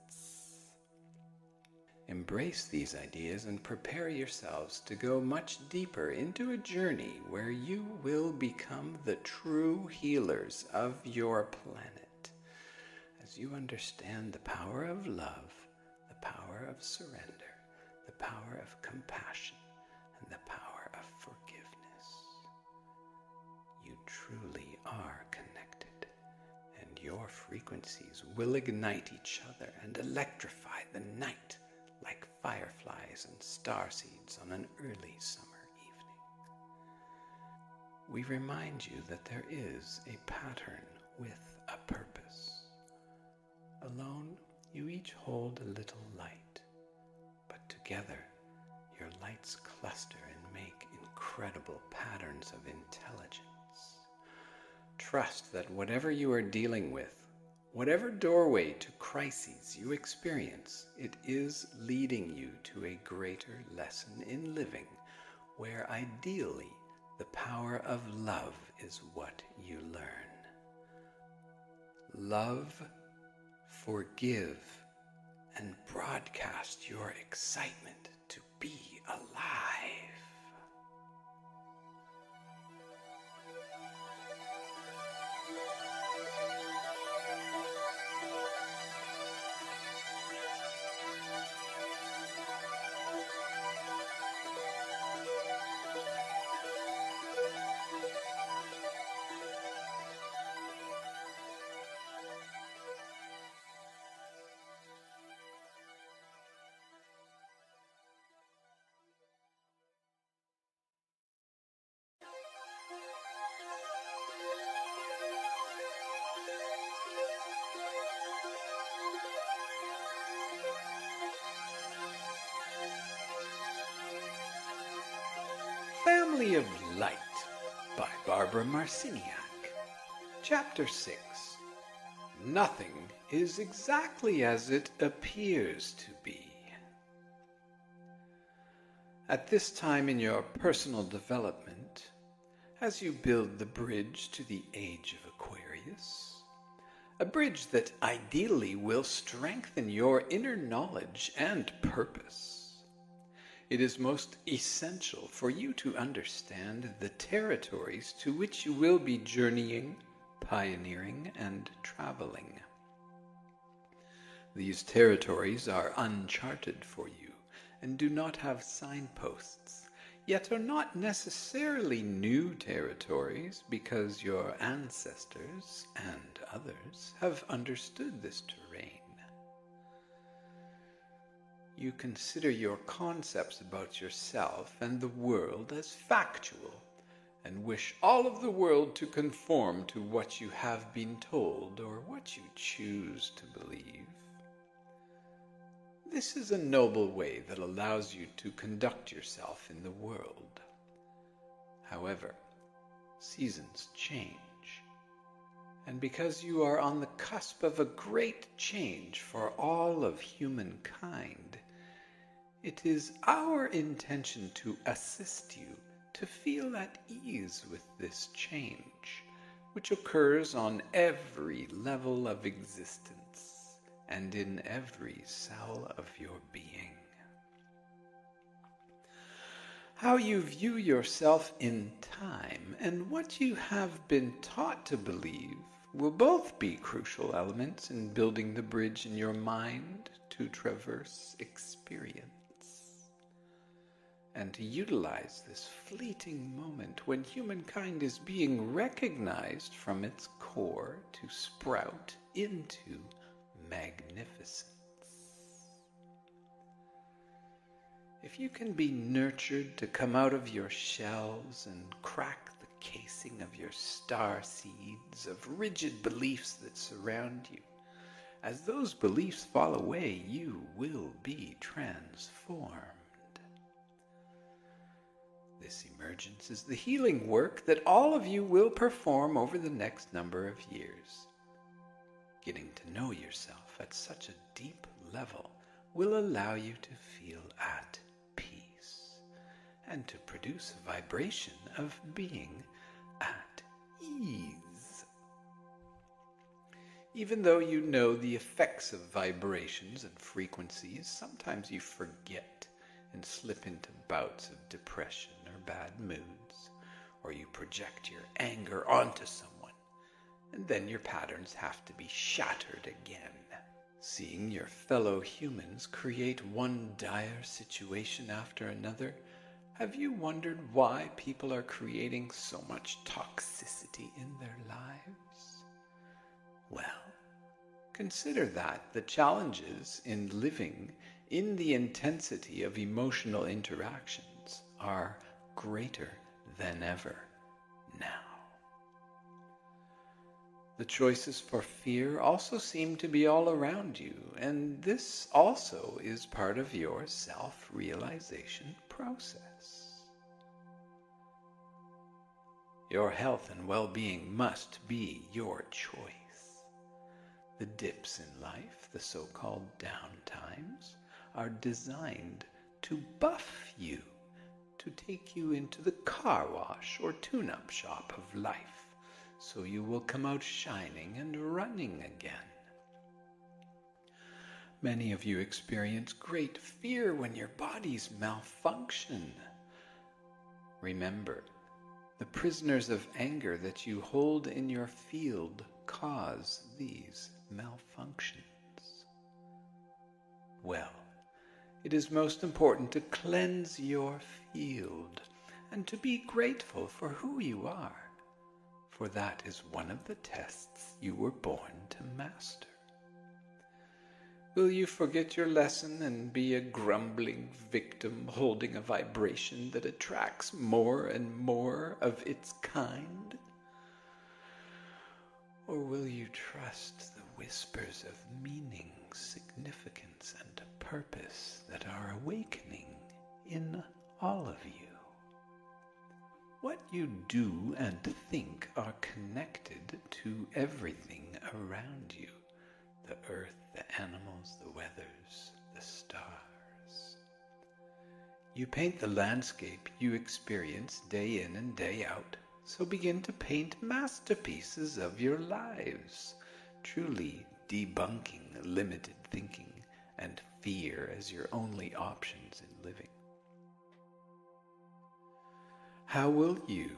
Embrace these ideas and prepare yourselves to go much deeper into a journey where you will become the true healers of your planet, as you understand the power of love, the power of surrender, the power of compassion, and the power of forgiveness. You truly are connected, and your frequencies will ignite each other and electrify the night like fireflies and starseeds on an early summer evening. We remind you that there is a pattern with a purpose. Alone, you each hold a little light, but together, your lights cluster and make incredible patterns of intelligence. Trust that whatever you are dealing with, whatever doorway to crises you experience, it is leading you to a greater lesson in living, where ideally the power of love is what you learn. Love, forgive, and broadcast your excitement to be alive. Family of Light by Barbara Marciniak. Chapter 6. Nothing is exactly as it appears to be. At this time in your personal development, as you build the bridge to the age of Aquarius, a bridge that ideally will strengthen your inner knowledge and purpose, it is most essential for you to understand the territories to which you will be journeying, pioneering, and traveling. These territories are uncharted for you and do not have signposts, yet are not necessarily new territories because your ancestors and others have understood this terrain. You consider your concepts about yourself and the world as factual, and wish all of the world to conform to what you have been told or what you choose to believe. This is a noble way that allows you to conduct yourself in the world. However, seasons change, and because you are on the cusp of a great change for all of humankind, it is our intention to assist you to feel at ease with this change, which occurs on every level of existence and in every cell of your being. How you view yourself in time and what you have been taught to believe will both be crucial elements in building the bridge in your mind to traverse experience, and to utilize this fleeting moment when humankind is being recognized from its core to sprout into magnificence. If you can be nurtured to come out of your shells and crack the casing of your star seeds of rigid beliefs that surround you, as those beliefs fall away, you will be transformed. This emergence is the healing work that all of you will perform over the next number of years. Getting to know yourself at such a deep level will allow you to feel at peace and to produce a vibration of being at ease. Even though you know the effects of vibrations and frequencies, sometimes you forget and slip into bouts of depression or bad moods, or you project your anger onto someone, and then your patterns have to be shattered again. Seeing your fellow humans create one dire situation after another, have you wondered why people are creating so much toxicity in their lives? Well, consider that the challenges in living in the intensity of emotional interactions are greater than ever now. The choices for fear also seem to be all around you, and this also is part of your self-realization process. Your health and well-being must be your choice. The dips in life, the so-called down times, are designed to buff you, to take you into the car wash or tune-up shop of life, so you will come out shining and running again. Many of you experience great fear when your bodies malfunction. Remember, the prisoners of anger that you hold in your field cause these malfunctions. Well, it is most important to cleanse your field and to be grateful for who you are, for that is one of the tests you were born to master. Will you forget your lesson and be a grumbling victim holding a vibration that attracts more and more of its kind? Or will you trust the whispers of meaning, significance, and purpose that are awakening in all of you? What you do and think are connected to everything around you. The earth, the animals, the weathers, the stars. You paint the landscape you experience day in and day out, so begin to paint masterpieces of your lives, truly debunking limited thinking and fear as your only options in living. How will you,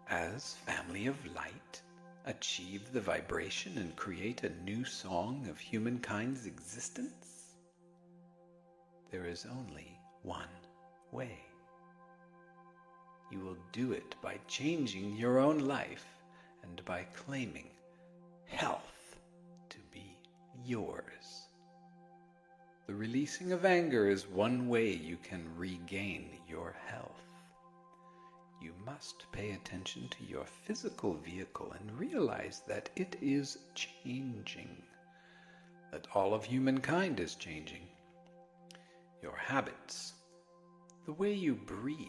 as family of light, achieve the vibration and create a new song of humankind's existence? There is only one way. You will do it by changing your own life and by claiming health to be yours. The releasing of anger is one way you can regain your health. You must pay attention to your physical vehicle and realize that it is changing, that all of humankind is changing. Your habits, the way you breathe,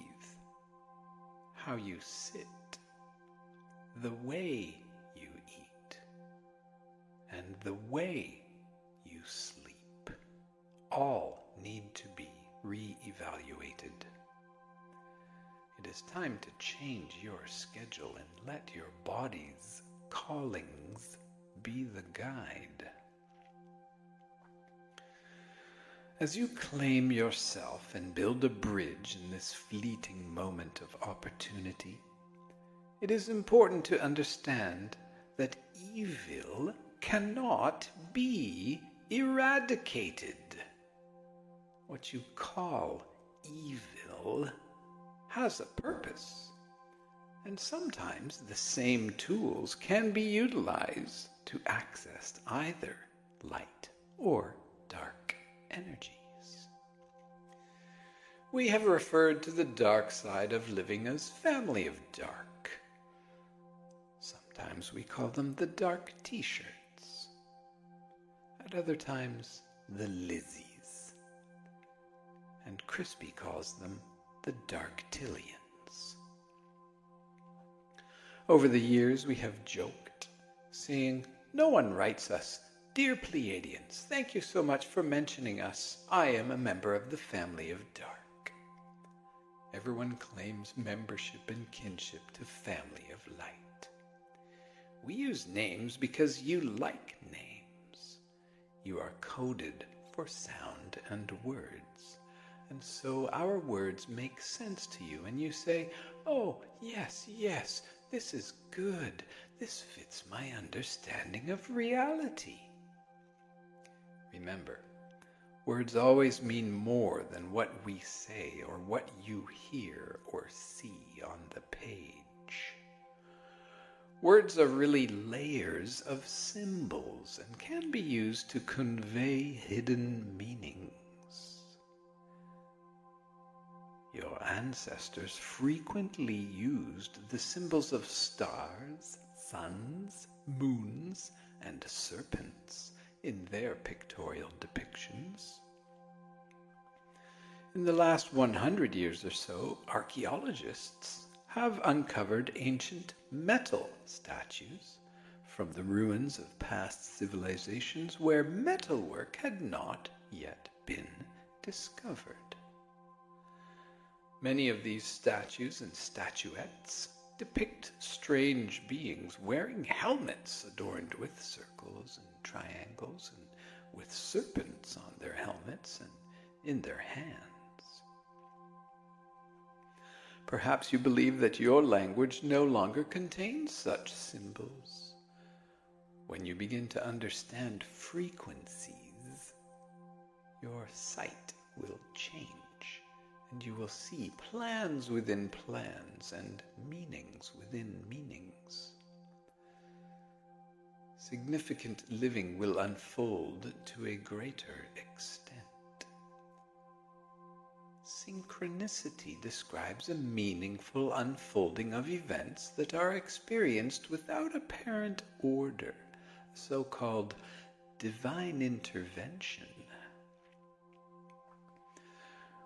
how you sit, the way you eat, and the way you sleep, all need to be re-evaluated. It is time to change your schedule and let your body's callings be the guide. As you claim yourself and build a bridge in this fleeting moment of opportunity, it is important to understand that evil cannot be eradicated. What you call evil has a purpose, and sometimes the same tools can be utilized to access either light or dark energies. We have referred to the dark side of living as family of dark. Sometimes we call them the dark t-shirts. At other times, the Lizzies. And Crispy calls them the Darktillions. Over the years we have joked, saying, "No one writes us, 'Dear Pleiadians, thank you so much for mentioning us. I am a member of the family of dark.' Everyone claims membership and kinship to family of light. We use names because you like names. You are coded for sound and words. And so our words make sense to you, and you say, 'Oh, yes, yes, this is good. This fits my understanding of reality.' Remember, words always mean more than what we say or what you hear or see on the page. Words are really layers of symbols and can be used to convey hidden meanings. Your ancestors frequently used the symbols of stars, suns, moons, and serpents in their pictorial depictions. In the last 100 years or so, archaeologists have uncovered ancient metal statues from the ruins of past civilizations where metalwork had not yet been discovered. Many of these statues and statuettes depict strange beings wearing helmets adorned with circles and triangles and with serpents on their helmets and in their hands. Perhaps you believe that your language no longer contains such symbols. When you begin to understand frequencies, your sight will change, and you will see plans within plans and meanings within meanings. Significant living will unfold to a greater extent. Synchronicity describes a meaningful unfolding of events that are experienced without apparent order, so-called divine intervention.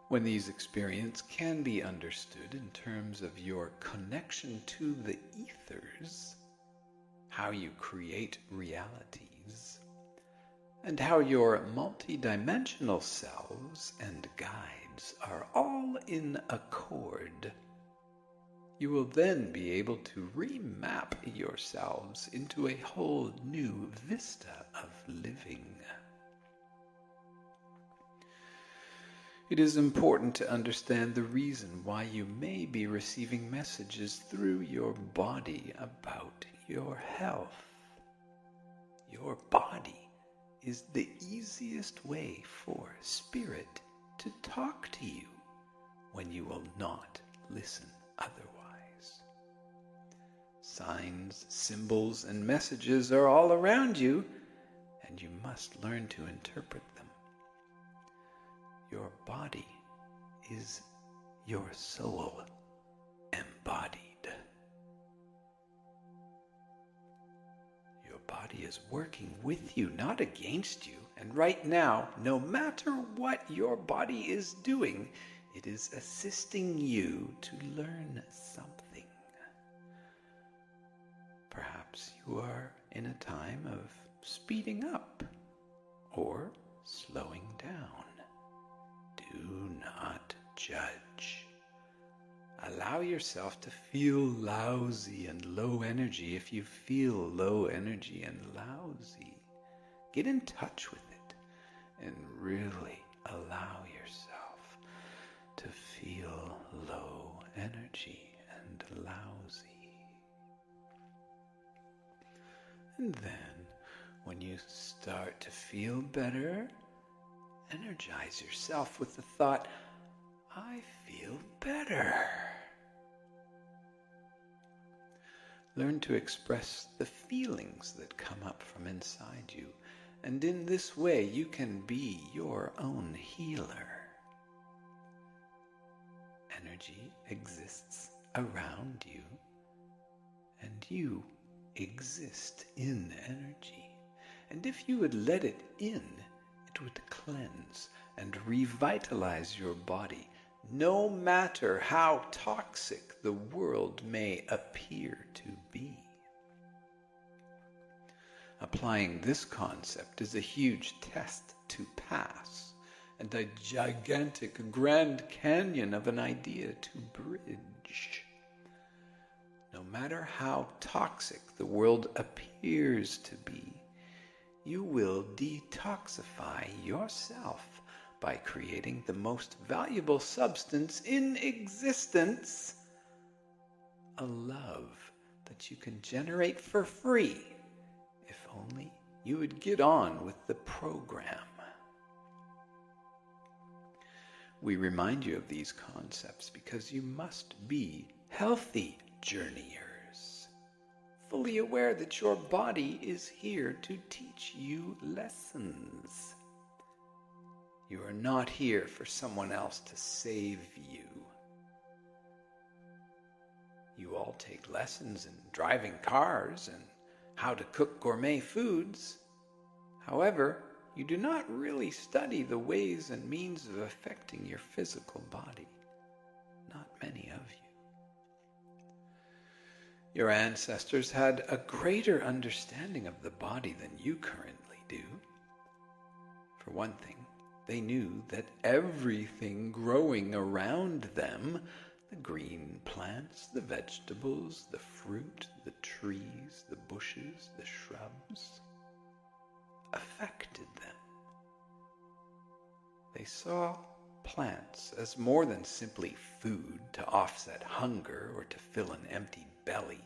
When these experiences can be understood in terms of your connection to the ethers, how you create realities, and how your multidimensional selves and guides are all in accord, you will then be able to remap yourselves into a whole new vista of living. It is important to understand the reason why you may be receiving messages through your body about your health. Your body is the easiest way for spirit to talk to you when you will not listen otherwise. Signs, symbols, and messages are all around you, and you must learn to interpret them. Your body is your soul embodied. Your body is working with you, not against you. And right now, no matter what your body is doing, it is assisting you to learn something. Perhaps you are in a time of speeding up or slowing down. Do not judge. Allow yourself to feel lousy and low energy if you feel low energy and lousy. Get in touch with it and really allow yourself to feel low energy and lousy. And then, when you start to feel better, energize yourself with the thought, I feel better. Learn to express the feelings that come up from inside you, and in this way you can be your own healer. Energy exists around you, and you exist in energy. And if you would let it in, it would cleanse and revitalize your body, no matter how toxic the world may appear to be. Applying this concept is a huge test to pass, and a gigantic Grand Canyon of an idea to bridge. No matter how toxic the world appears to be, you will detoxify yourself by creating the most valuable substance in existence, a love that you can generate for free if only you would get on with the program. We remind you of these concepts because you must be healthy journeyers, fully aware that your body is here to teach you lessons. You are not here for someone else to save you. You all take lessons in driving cars and how to cook gourmet foods. However, you do not really study the ways and means of affecting your physical body. Not many of you. Your ancestors had a greater understanding of the body than you currently do. For one thing, they knew that everything growing around them, the green plants, the vegetables, the fruit, the trees, the bushes, the shrubs, affected them. They saw plants as more than simply food to offset hunger or to fill an empty belly.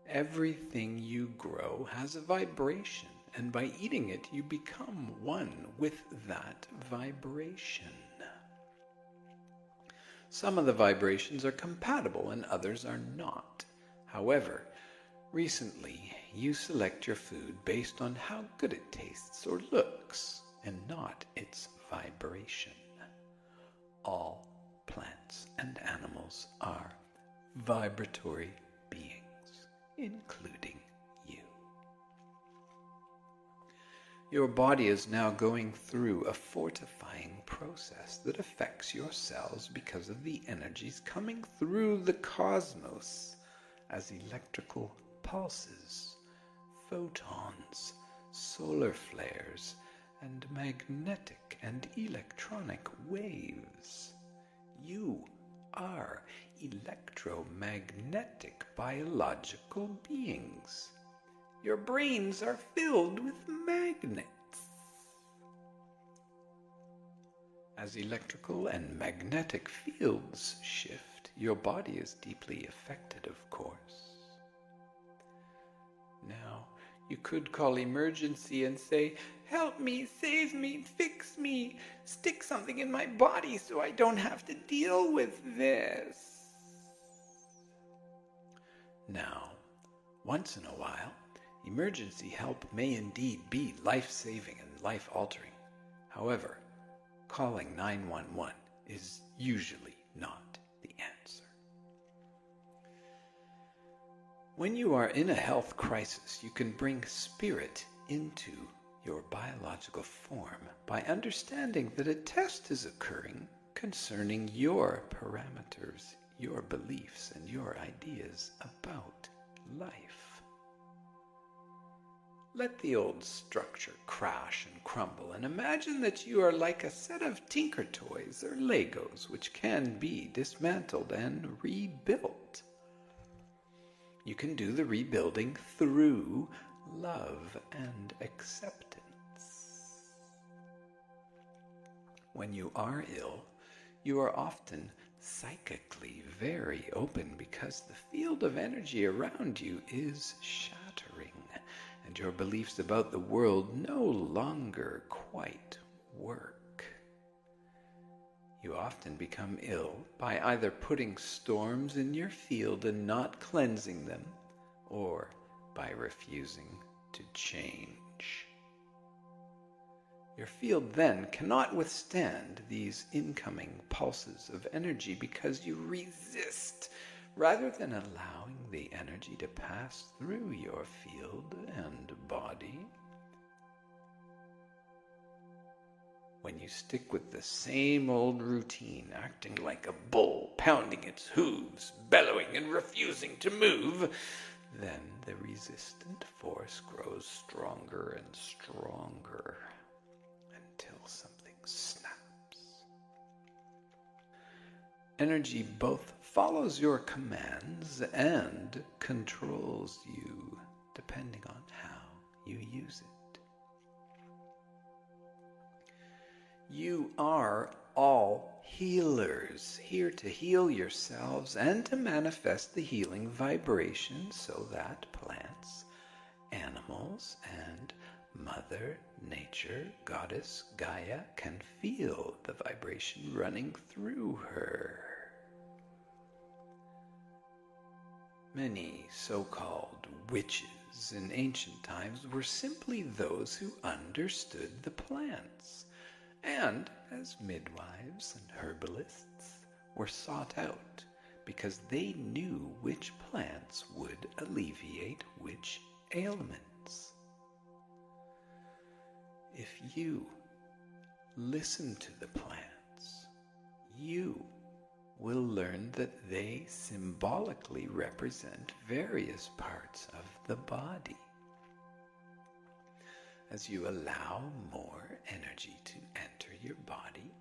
Everything you grow has a vibration, and by eating it, you become one with that vibration. Some of the vibrations are compatible and others are not. However, recently, you select your food based on how good it tastes or looks, and not its vibration. All plants and animals are vibratory beings, including you. Your body is now going through a fortifying process that affects your cells because of the energies coming through the cosmos as electrical pulses, photons, solar flares, and magnetic and electronic waves. You are electromagnetic biological beings. Your brains are filled with magnets. As electrical and magnetic fields shift, your body is deeply affected, of course. Now, you could call emergency and say, "Help me, save me, fix me, stick something in my body so I don't have to deal with this." Now, once in a while, emergency help may indeed be life-saving and life-altering. However, calling 911 is usually not the answer. When you are in a health crisis, you can bring spirit into your biological form by understanding that a test is occurring concerning your parameters, your beliefs, and your ideas about life. Let the old structure crash and crumble, and imagine that you are like a set of Tinker Toys or Legos which can be dismantled and rebuilt. You can do the rebuilding through love and acceptance. When you are ill, you are often psychically very open because the field of energy around you is shattering, and your beliefs about the world no longer quite work. You often become ill by either putting storms in your field and not cleansing them, or by refusing to change. Your field then cannot withstand these incoming pulses of energy because you resist rather than allowing the energy to pass through your field and body. When you stick with the same old routine, acting like a bull, pounding its hooves, bellowing and refusing to move, then the resistant force grows stronger and stronger until something snaps. Energy both follows your commands and controls you, depending on how you use it. You are all healers, here to heal yourselves and to manifest the healing vibration so that plants, animals, and Mother Nature, Goddess Gaia, can feel the vibration running through her. Many so-called witches in ancient times were simply those who understood the plants, and as midwives and herbalists were sought out because they knew which plants would alleviate which ailments. If you listen to the plants, you will learn that they symbolically represent various parts of the body. As you allow more energy to enter your body,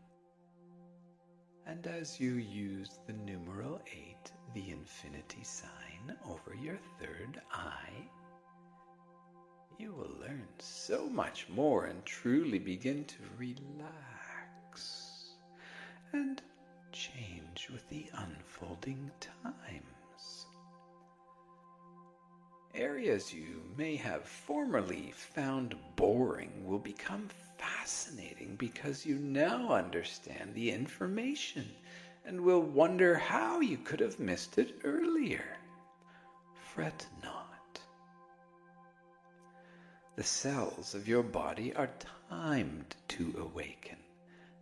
and as you use the numeral 8, the infinity sign, over your third eye, you will learn so much more and truly begin to relax and change with the unfolding times. Areas you may have formerly found boring will become fascinating because you now understand the information and will wonder how you could have missed it earlier. Fret not. The cells of your body are timed to awaken,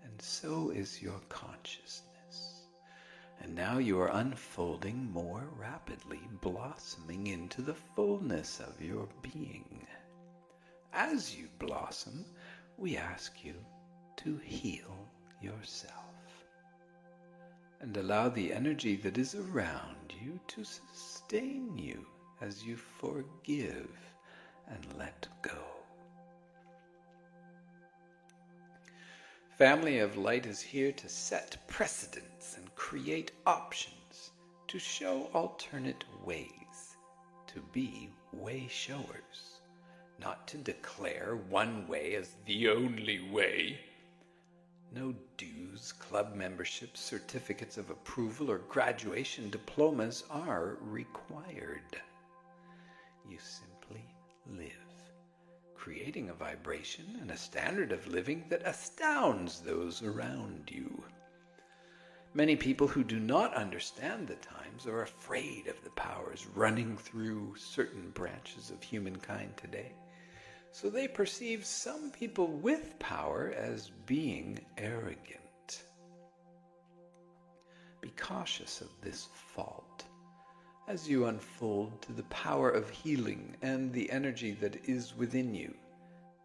and so is your consciousness. And now you are unfolding more rapidly, blossoming into the fullness of your being. As you blossom, we ask you to heal yourself and allow the energy that is around you to sustain you as you forgive and let go. Family of Light is here to set precedents and create options, to show alternate ways, to be way showers, not to declare one way as the only way. No dues, club memberships, certificates of approval, or graduation diplomas are required. You simply live, creating a vibration and a standard of living that astounds those around you. Many people who do not understand the times are afraid of the powers running through certain branches of humankind today. So they perceive some people with power as being arrogant. Be cautious of this fault as you unfold to the power of healing and the energy that is within you.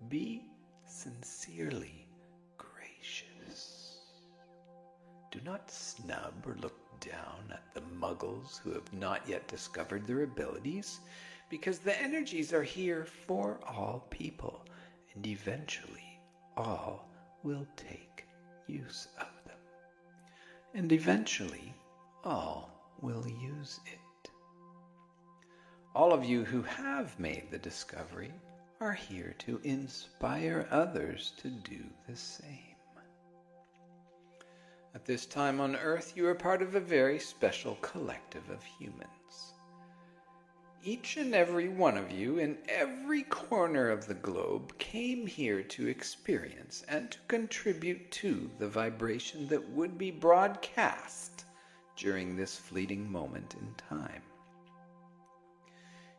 Be sincerely gracious. Do not snub or look down at the muggles who have not yet discovered their abilities, because the energies are here for all people, and eventually all will take use of them. And eventually all will use it. All of you who have made the discovery are here to inspire others to do the same. At this time on Earth, you are part of a very special collective of humans. Each and every one of you in every corner of the globe came here to experience and to contribute to the vibration that would be broadcast during this fleeting moment in time.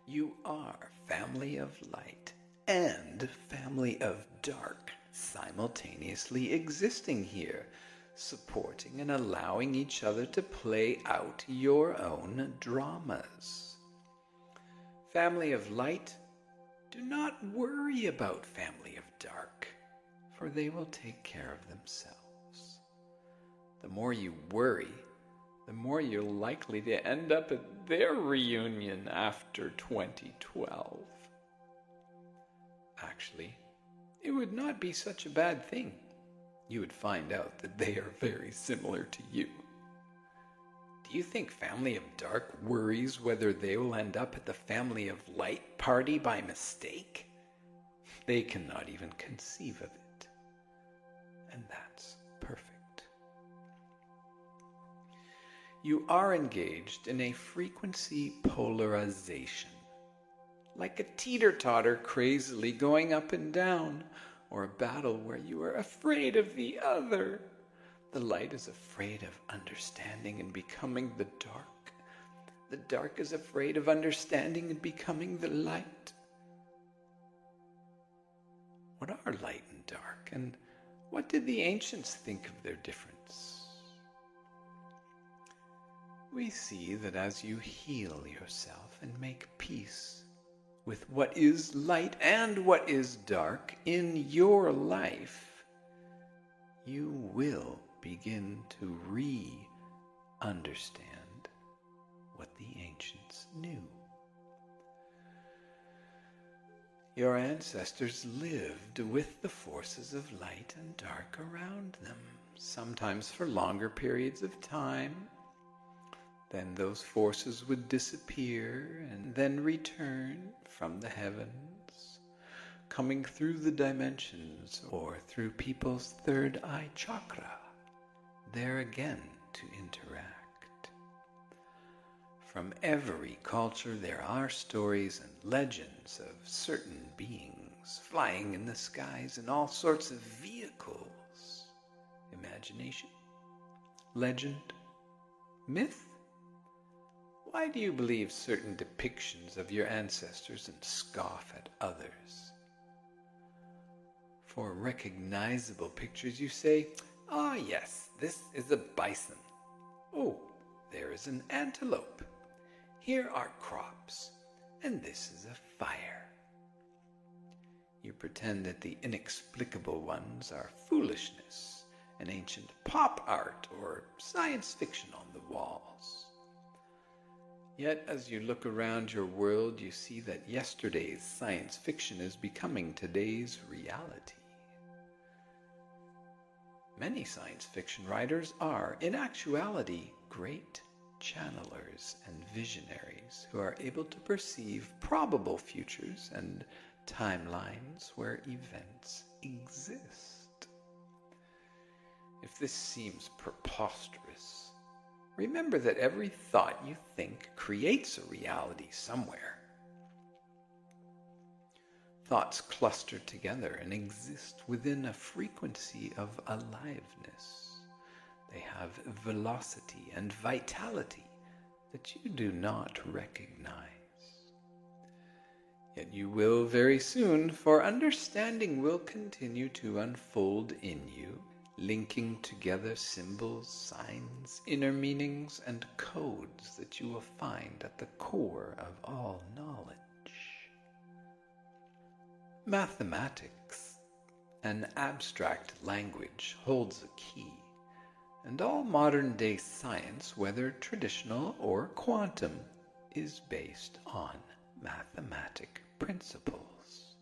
You are family of light and family of dark, simultaneously existing here, supporting and allowing each other to play out your own dramas. Family of light, do not worry about family of dark, for they will take care of themselves. The more you worry, the more you're likely to end up at their reunion after 2012. Actually, it would not be such a bad thing. You would find out that they are very similar to you. Do you think family of dark worries whether they will end up at the family of light party by mistake? They cannot even conceive of it. And that's perfect. You are engaged in a frequency polarization, like a teeter-totter crazily going up and down, or a battle where you are afraid of the other. The light is afraid of understanding and becoming the dark. The dark is afraid of understanding and becoming the light. What are light and dark, and what did the ancients think of their difference? We see that as you heal yourself and make peace with what is light and what is dark in your life, you will begin to understand what the ancients knew. Your ancestors lived with the forces of light and dark around them, sometimes for longer periods of time. Then those forces would disappear and then return from the heavens, coming through the dimensions or through people's third eye chakra, there again to interact. From every culture there are stories and legends of certain beings flying in the skies in all sorts of vehicles. Imagination? Legend? Myth? Why do you believe certain depictions of your ancestors and scoff at others? For recognizable pictures you say, "Ah, yes, this is a bison. Oh, there is an antelope. Here are crops, and this is a fire." You pretend that the inexplicable ones are foolishness, and ancient pop art or science fiction on the walls. Yet as you look around your world, you see that yesterday's science fiction is becoming today's reality. Many science fiction writers are, in actuality, great channelers and visionaries who are able to perceive probable futures and timelines where events exist. If this seems preposterous, remember that every thought you think creates a reality somewhere. Thoughts cluster together and exist within a frequency of aliveness. They have velocity and vitality that you do not recognize. Yet you will very soon, for understanding will continue to unfold in you, linking together symbols, signs, inner meanings, and codes that you will find at the core of all knowledge. Mathematics, an abstract language, holds a key, and all modern-day science, whether traditional or quantum, is based on mathematic principles.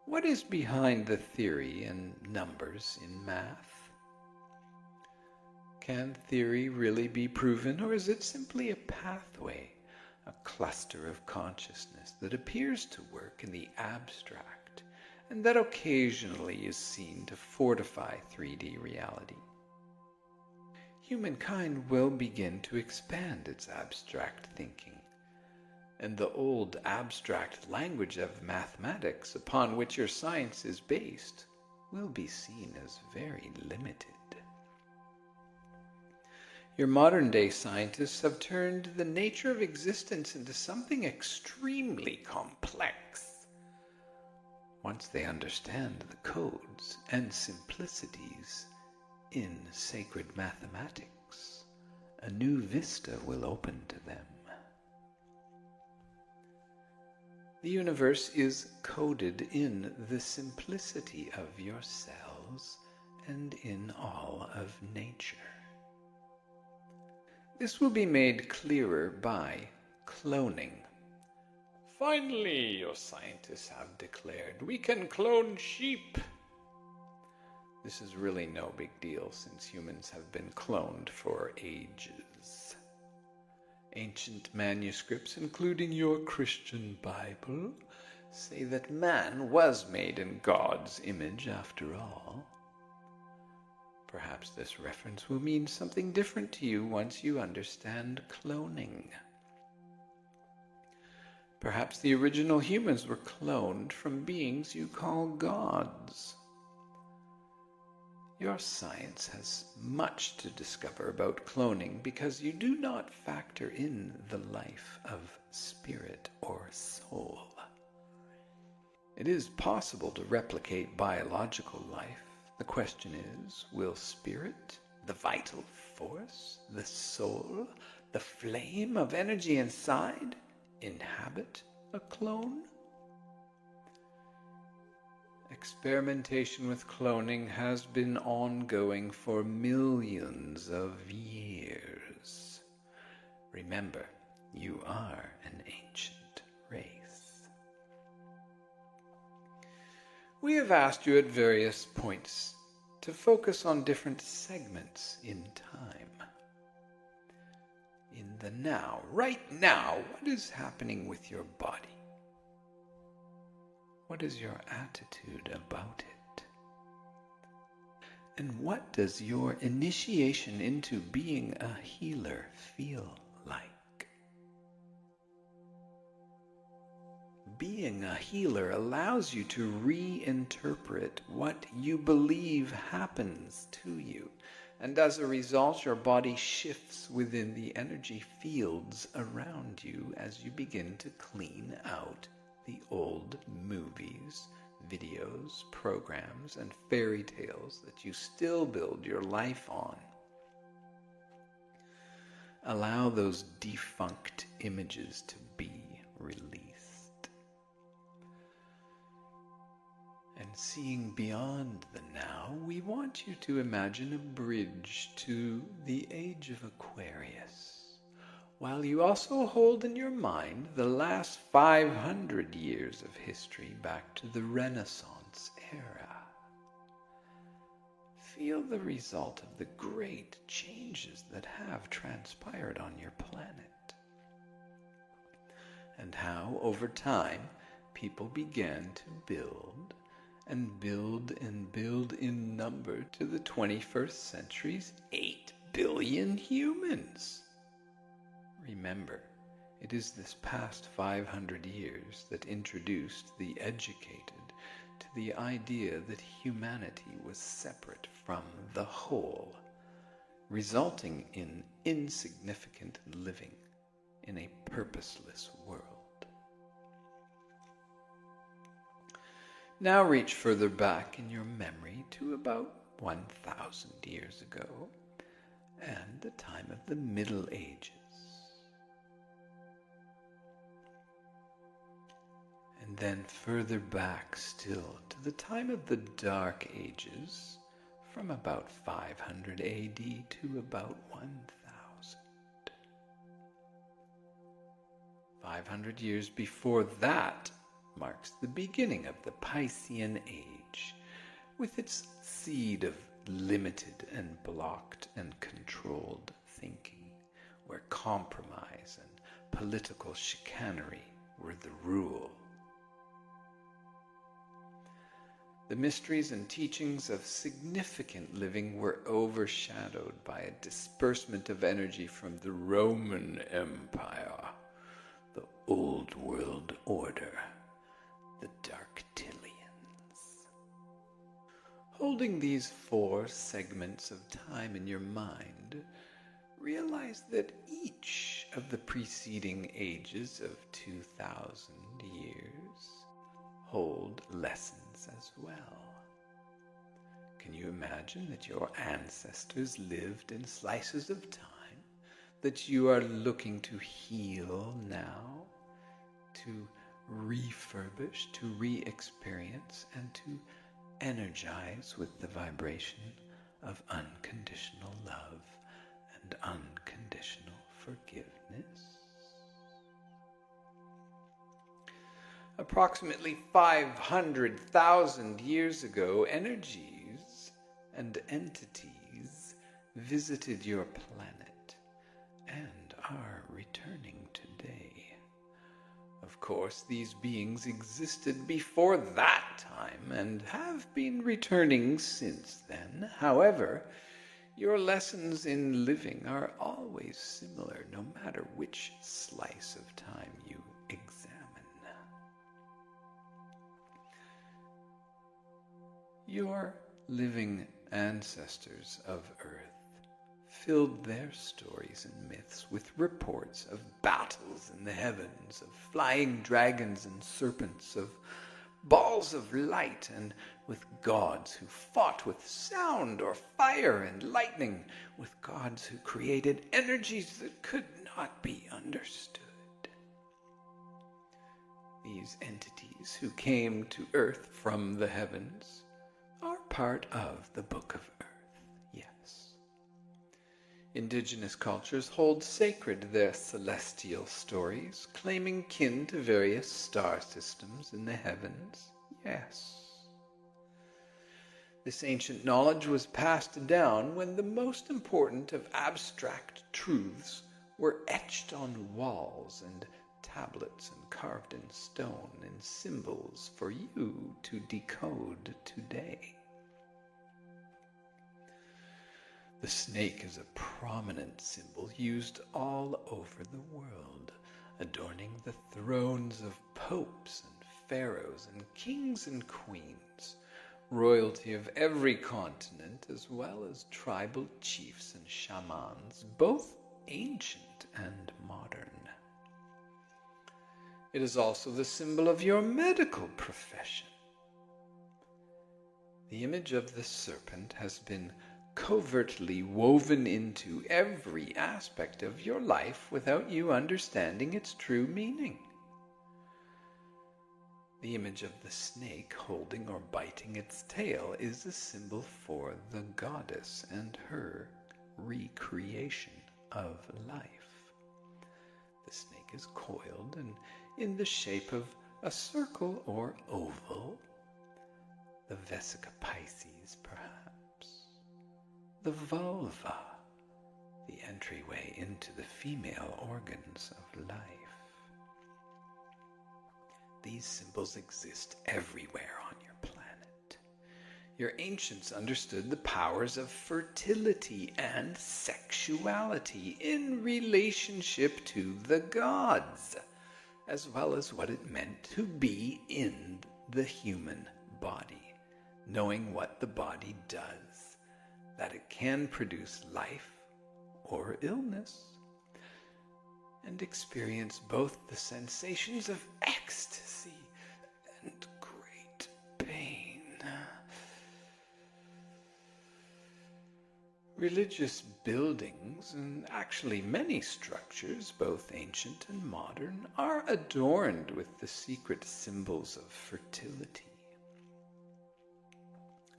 What is behind the theory in numbers in math? Can theory really be proven, or is it simply a pathway, a cluster of consciousness that appears to work in the abstract and that occasionally is seen to fortify 3D reality. Humankind will begin to expand its abstract thinking, and the old abstract language of mathematics upon which your science is based will be seen as very limited. Your modern-day scientists have turned the nature of existence into something extremely complex. Once they understand the codes and simplicities in sacred mathematics, a new vista will open to them. The universe is coded in the simplicity of your cells and in all of nature. This will be made clearer by cloning. Finally, your scientists have declared, we can clone sheep. This is really no big deal since humans have been cloned for ages. Ancient manuscripts, including your Christian Bible, say that man was made in God's image after all. Perhaps this reference will mean something different to you once you understand cloning. Perhaps the original humans were cloned from beings you call gods. Your science has much to discover about cloning because you do not factor in the life of spirit or soul. It is possible to replicate biological life. The question is, will spirit, the vital force, the soul, the flame of energy inside, inhabit a clone? Experimentation with cloning has been ongoing for millions of years. Remember, you are an ancient race. We have asked you at various points to focus on different segments in time. In the now, right now, what is happening with your body? What is your attitude about it? And what does your initiation into being a healer feel like? Being a healer allows you to reinterpret what you believe happens to you, and as a result, your body shifts within the energy fields around you as you begin to clean out the old movies, videos, programs, and fairy tales that you still build your life on. Allow those defunct images to be released. And seeing beyond the now, we want you to imagine a bridge to the age of Aquarius, while you also hold in your mind the last 500 years of history back to the Renaissance era. Feel the result of the great changes that have transpired on your planet, and how, over time, people began to build and build and build in number to the 21st century's 8 billion humans. Remember, it is this past 500 years that introduced the educated to the idea that humanity was separate from the whole, resulting in insignificant living in a purposeless world. Now reach further back in your memory to about 1,000 years ago and the time of the Middle Ages. And then further back still to the time of the Dark Ages, from about 500 AD to about 1000. 500 years before that marks the beginning of the Piscean Age, with its seed of limited and blocked and controlled thinking, where compromise and political chicanery were the rule. the mysteries and teachings of significant living were overshadowed by a disbursement of energy from the Roman Empire, the Old World Order, the Darktilians. Holding these 4 segments of time in your mind, realize that each of the preceding ages of 2,000 years hold lessons as well. Can you imagine that your ancestors lived in slices of time that you are looking to heal now, to refurbish, to re-experience, and to energize with the vibration of unconditional love and unconditional forgiveness? Approximately 500,000 years ago, energies and entities visited your planet and are returning today. Of course, these beings existed before that time and have been returning since then. However, your lessons in living are always similar, no matter which slice of time you examine. Your living ancestors of Earth filled their stories and myths with reports of battles in the heavens, of flying dragons and serpents, of balls of light, and with gods who fought with sound or fire and lightning, with gods who created energies that could not be understood. These entities who came to Earth from the heavens are part of the Book of Earth, yes. Indigenous cultures hold sacred their celestial stories, claiming kin to various star systems in the heavens, yes. This ancient knowledge was passed down when the most important of abstract truths were etched on walls and tablets and carved in stone in symbols for you to decode today. The snake is a prominent symbol used all over the world, adorning the thrones of popes and pharaohs and kings and queens, royalty of every continent, as well as tribal chiefs and shamans, both ancient and modern. It is also the symbol of your medical profession. The image of the serpent has been covertly woven into every aspect of your life without you understanding its true meaning. The image of the snake holding or biting its tail is a symbol for the goddess and her recreation of life. The snake is coiled and in the shape of a circle or oval, the vesica piscis perhaps, the vulva, the entryway into the female organs of life. These symbols exist everywhere on your planet. Your ancients understood the powers of fertility and sexuality in relationship to the gods, as well as what it meant to be in the human body, knowing what the body does, that it can produce life or illness, and experience both the sensations of ecstasy and great pain. Religious buildings, and actually many structures, both ancient and modern, are adorned with the secret symbols of fertility.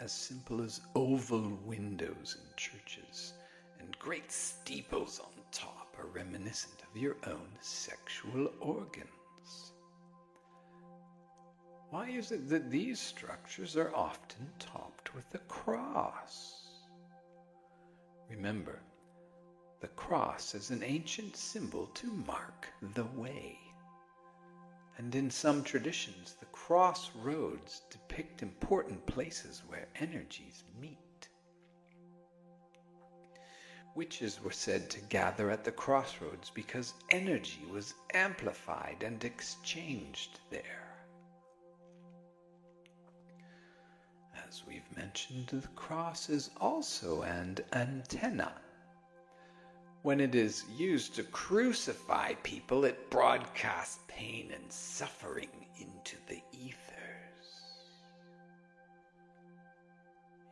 As simple as oval windows in churches and great steeples on top are reminiscent of your own sexual organs. Why is it that these structures are often topped with a cross? Remember, the cross is an ancient symbol to mark the way. And in some traditions, the crossroads depict picked important places where energies meet. Witches were said to gather at the crossroads because energy was amplified and exchanged there. As we've mentioned, the cross is also an antenna. When it is used to crucify people, it broadcasts pain and suffering into the ethers.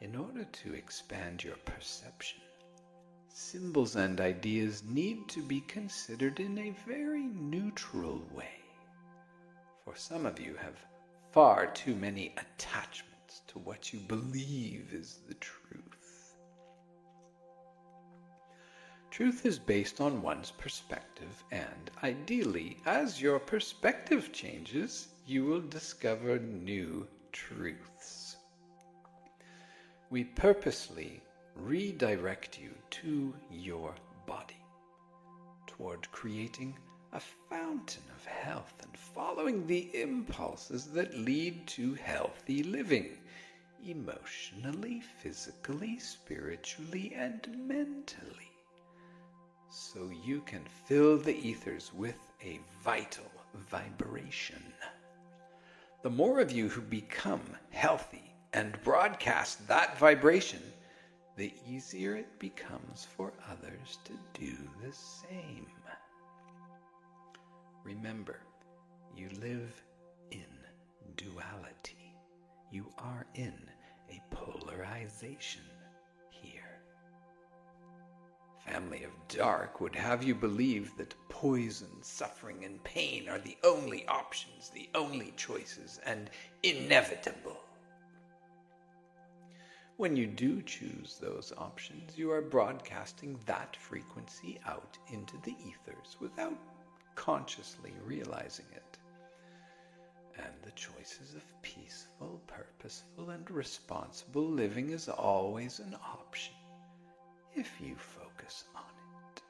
In order to expand your perception, symbols and ideas need to be considered in a very neutral way. For some of you have far too many attachments to what you believe is the truth. Truth is based on one's perspective, and ideally, as your perspective changes, you will discover new truths. We purposely redirect you to your body, toward creating a fountain of health and following the impulses that lead to healthy living, emotionally, physically, spiritually, and mentally, so you can fill the ethers with a vital vibration. The more of you who become healthy and broadcast that vibration, the easier it becomes for others to do the same. Remember, you live in duality. You are in a polarization here. Family of Dark would have you believe that poison, suffering, and pain are the only options, the only choices, and inevitable. When you do choose those options, you are broadcasting that frequency out into the ethers without consciously realizing it. And the choices of peaceful, purposeful, and responsible living is always an option if you focus on it.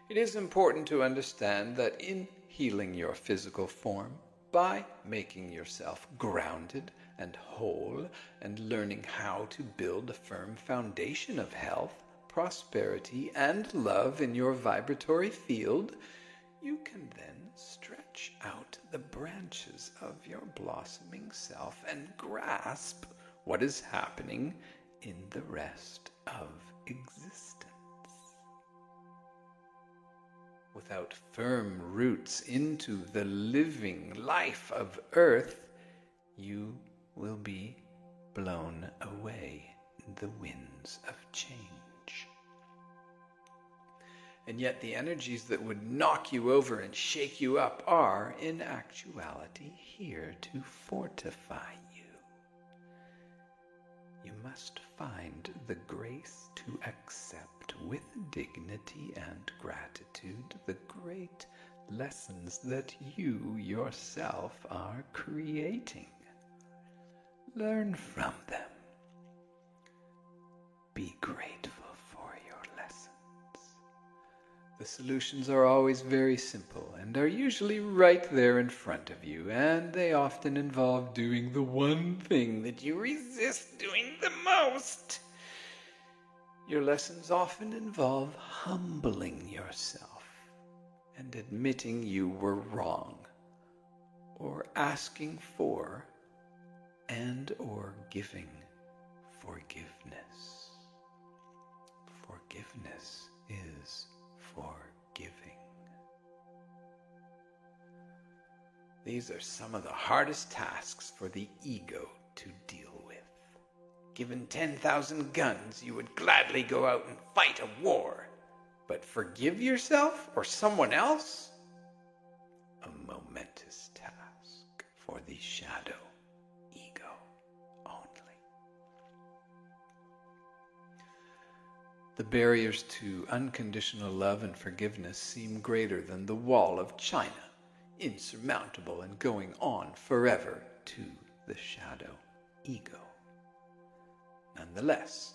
It is important to understand that in healing your physical form, by making yourself grounded and whole and learning how to build a firm foundation of health, prosperity, and love in your vibratory field, you can then stretch out the branches of your blossoming self and grasp what is happening in the rest of existence. Without firm roots into the living life of Earth, you will be blown away in the winds of change. And yet the energies that would knock you over and shake you up are, in actuality, here to fortify you. You must find the grace to accept with dignity and gratitude the great lessons that you yourself are creating. Learn from them. Be grateful for your lessons. The solutions are always very simple and are usually right there in front of you, and they often involve doing the one thing that you resist doing the most. Your lessons often involve humbling yourself and admitting you were wrong, or asking for and or giving forgiveness. Forgiveness is forgiving. These are some of the hardest tasks for the ego to deal with. Given 10,000 guns, you would gladly go out and fight a war. But forgive yourself or someone else? A momentous task for the shadow ego only. The barriers to unconditional love and forgiveness seem greater than the wall of China, insurmountable and going on forever to the shadow ego. Nonetheless,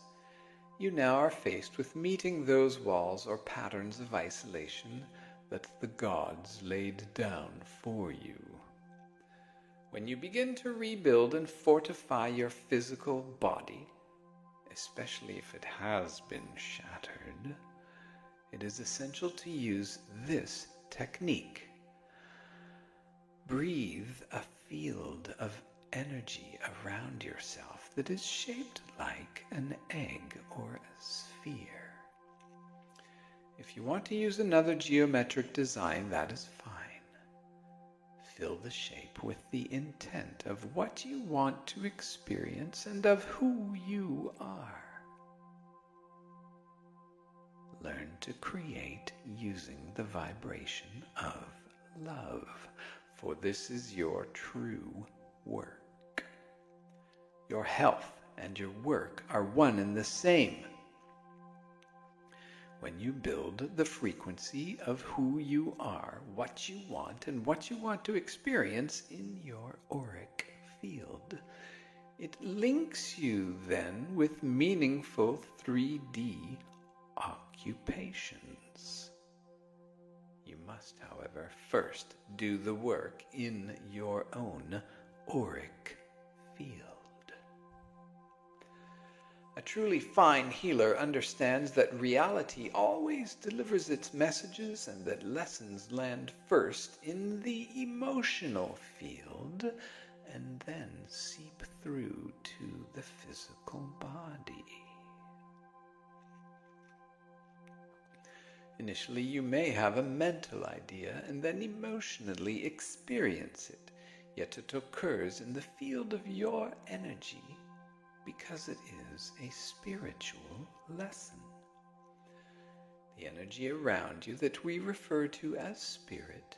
you now are faced with meeting those walls or patterns of isolation that the gods laid down for you. When you begin to rebuild and fortify your physical body, especially if it has been shattered, it is essential to use this technique. Breathe a field of energy around yourself that is shaped like an egg or a sphere. If you want to use another geometric design, that is fine. Fill the shape with the intent of what you want to experience and of who you are. Learn to create using the vibration of love, for this is your true work. Your health and your work are one and the same. When you build the frequency of who you are, what you want, and what you want to experience in your auric field, it links you then with meaningful 3D occupations. You must, however, first do the work in your own auric field. A truly fine healer understands that reality always delivers its messages and that lessons land first in the emotional field and then seep through to the physical body. Initially, you may have a mental idea and then emotionally experience it, yet it occurs in the field of your energy because it is a spiritual lesson. The energy around you that we refer to as spirit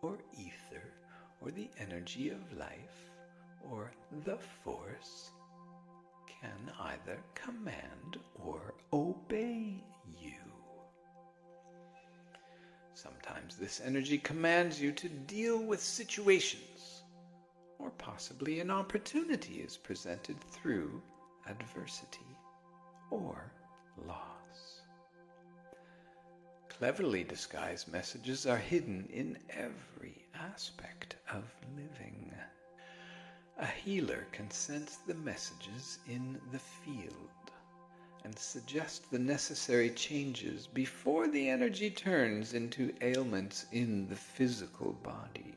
or ether or the energy of life or the force can either command or obey you. Sometimes this energy commands you to deal with situations, or possibly an opportunity is presented through adversity or loss. Cleverly disguised messages are hidden in every aspect of living. A healer can sense the messages in the field and suggest the necessary changes before the energy turns into ailments in the physical body.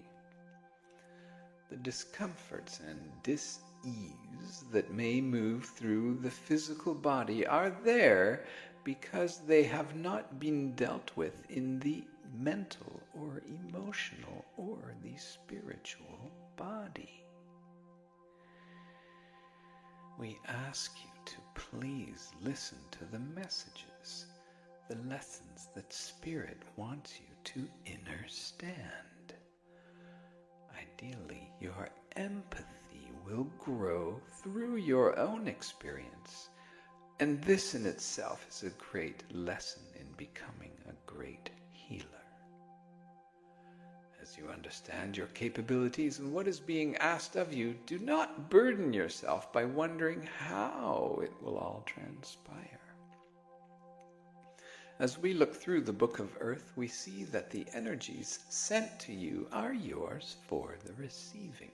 The discomforts and dis-ease that may move through the physical body are there because they have not been dealt with in the mental or emotional or the spiritual body. We ask you to please listen to the messages, the lessons that Spirit wants you to understand. Ideally, your empathy will grow through your own experience, and this in itself is a great lesson in becoming a great healer. As you understand your capabilities and what is being asked of you, do not burden yourself by wondering how it will all transpire. As we look through the Book of Earth, we see that the energies sent to you are yours for the receiving.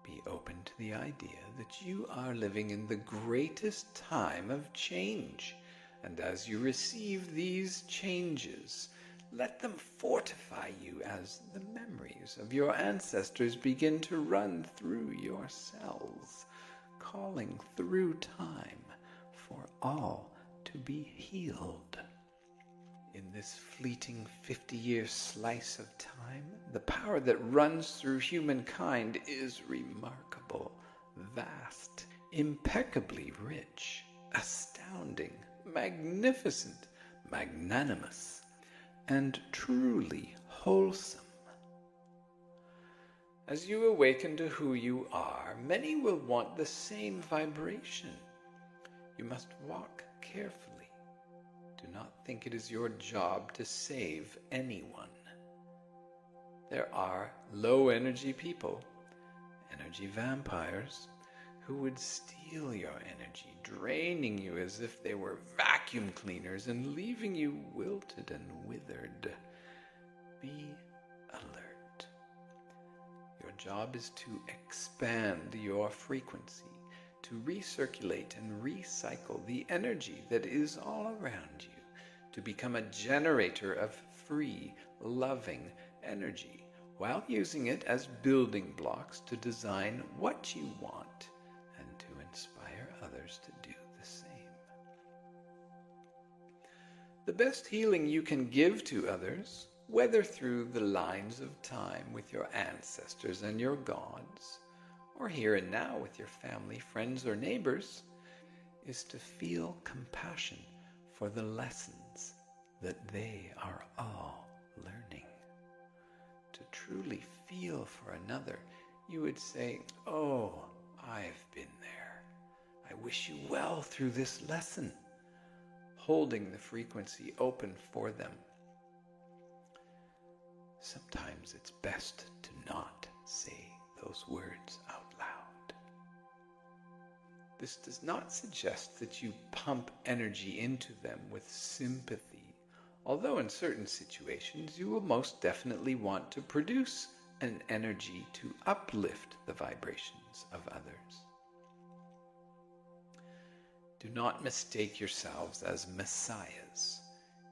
Be open to the idea that you are living in the greatest time of change, and as you receive these changes, let them fortify you as the memories of your ancestors begin to run through your cells, calling through time for all to be healed. In this fleeting 50-year slice of time, the power that runs through humankind is remarkable, vast, impeccably rich, astounding, magnificent, magnanimous, and truly wholesome. As you awaken to who you are, many will want the same vibration. You must walk carefully. Do not think it is your job to save anyone. There are low-energy people, energy vampires, who would steal your energy, draining you as if they were vacuum cleaners and leaving you wilted and withered. Be alert. Your job is to expand your frequency, to recirculate and recycle the energy that is all around you, to become a generator of free, loving energy, while using it as building blocks to design what you want and to inspire others to do the same. The best healing you can give to others, whether through the lines of time with your ancestors and your gods, or here and now with your family, friends, or neighbors, is to feel compassion for the lessons that they are all learning. To truly feel for another, you would say, "Oh, I've been there. I wish you well through this lesson," holding the frequency open for them. Sometimes it's best to not say those words out loud. This does not suggest that you pump energy into them with sympathy, although in certain situations you will most definitely want to produce an energy to uplift the vibrations of others. Do not mistake yourselves as messiahs.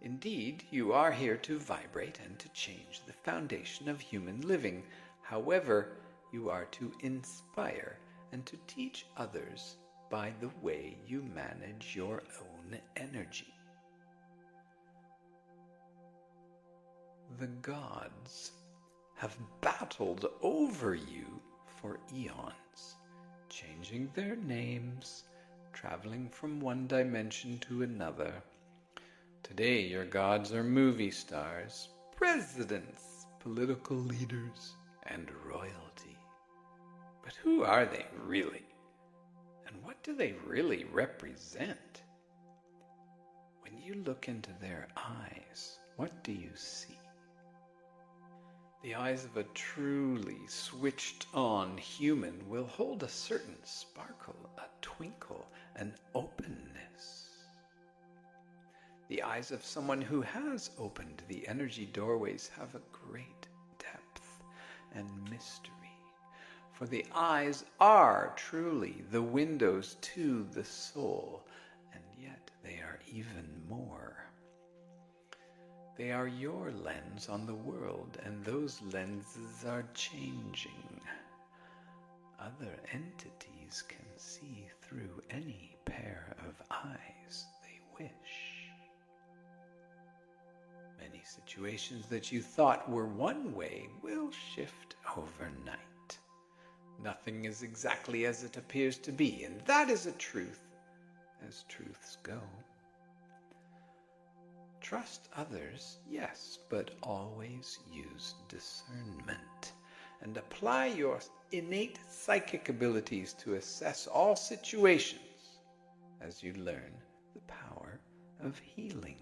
Indeed, you are here to vibrate and to change the foundation of human living. However, you are to inspire and to teach others by the way you manage your own energy. The gods have battled over you for eons, changing their names, traveling from one dimension to another. Today your gods are movie stars, presidents, political leaders, and royalty. But who are they really? And what do they really represent? When you look into their eyes, what do you see? The eyes of a truly switched-on human will hold a certain sparkle, a twinkle, an openness. The eyes of someone who has opened the energy doorways have a great depth and mystery. For the eyes are truly the windows to the soul, and yet they are even more. They are your lens on the world, and those lenses are changing. Other entities can see through any pair of eyes they wish. Many situations that you thought were one way will shift overnight. Nothing is exactly as it appears to be, and that is a truth, as truths go. Trust others, yes, but always use discernment and apply your innate psychic abilities to assess all situations as you learn the power of healing.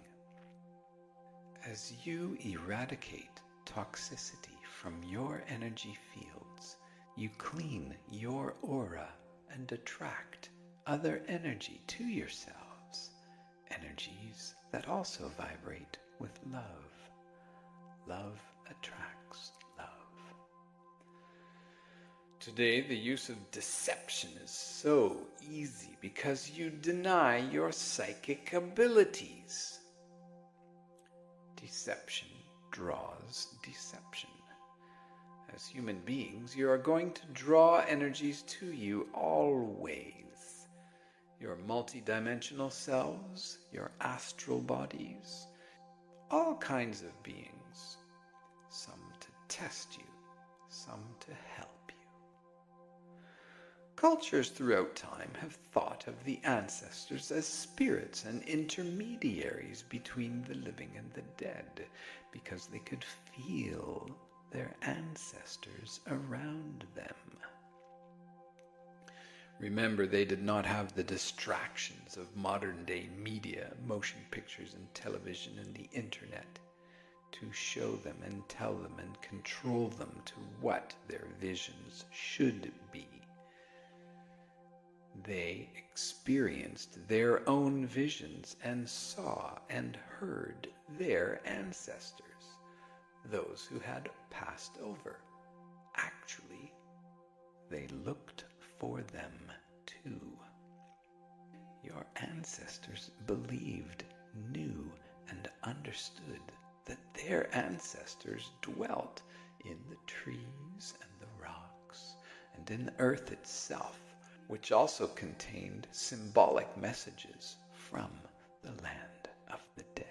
As you eradicate toxicity from your energy fields, you clean your aura and attract other energy to yourselves, energies that also vibrate with love. Love attracts love. Today, the use of deception is so easy because you deny your psychic abilities. Deception draws deception. As human beings, you are going to draw energies to you always. Your multidimensional selves, your astral bodies, all kinds of beings, some to test you, some to help you. Cultures throughout time have thought of the ancestors as spirits and intermediaries between the living and the dead, because they could feel their ancestors around them. Remember, they did not have the distractions of modern-day media, motion pictures and television and the internet to show them and tell them and control them to what their visions should be. They experienced their own visions and saw and heard their ancestors, those who had passed over, actually they looked for them too. Your ancestors believed, knew, and understood that their ancestors dwelt in the trees and the rocks and in the earth itself, which also contained symbolic messages from the land of the dead.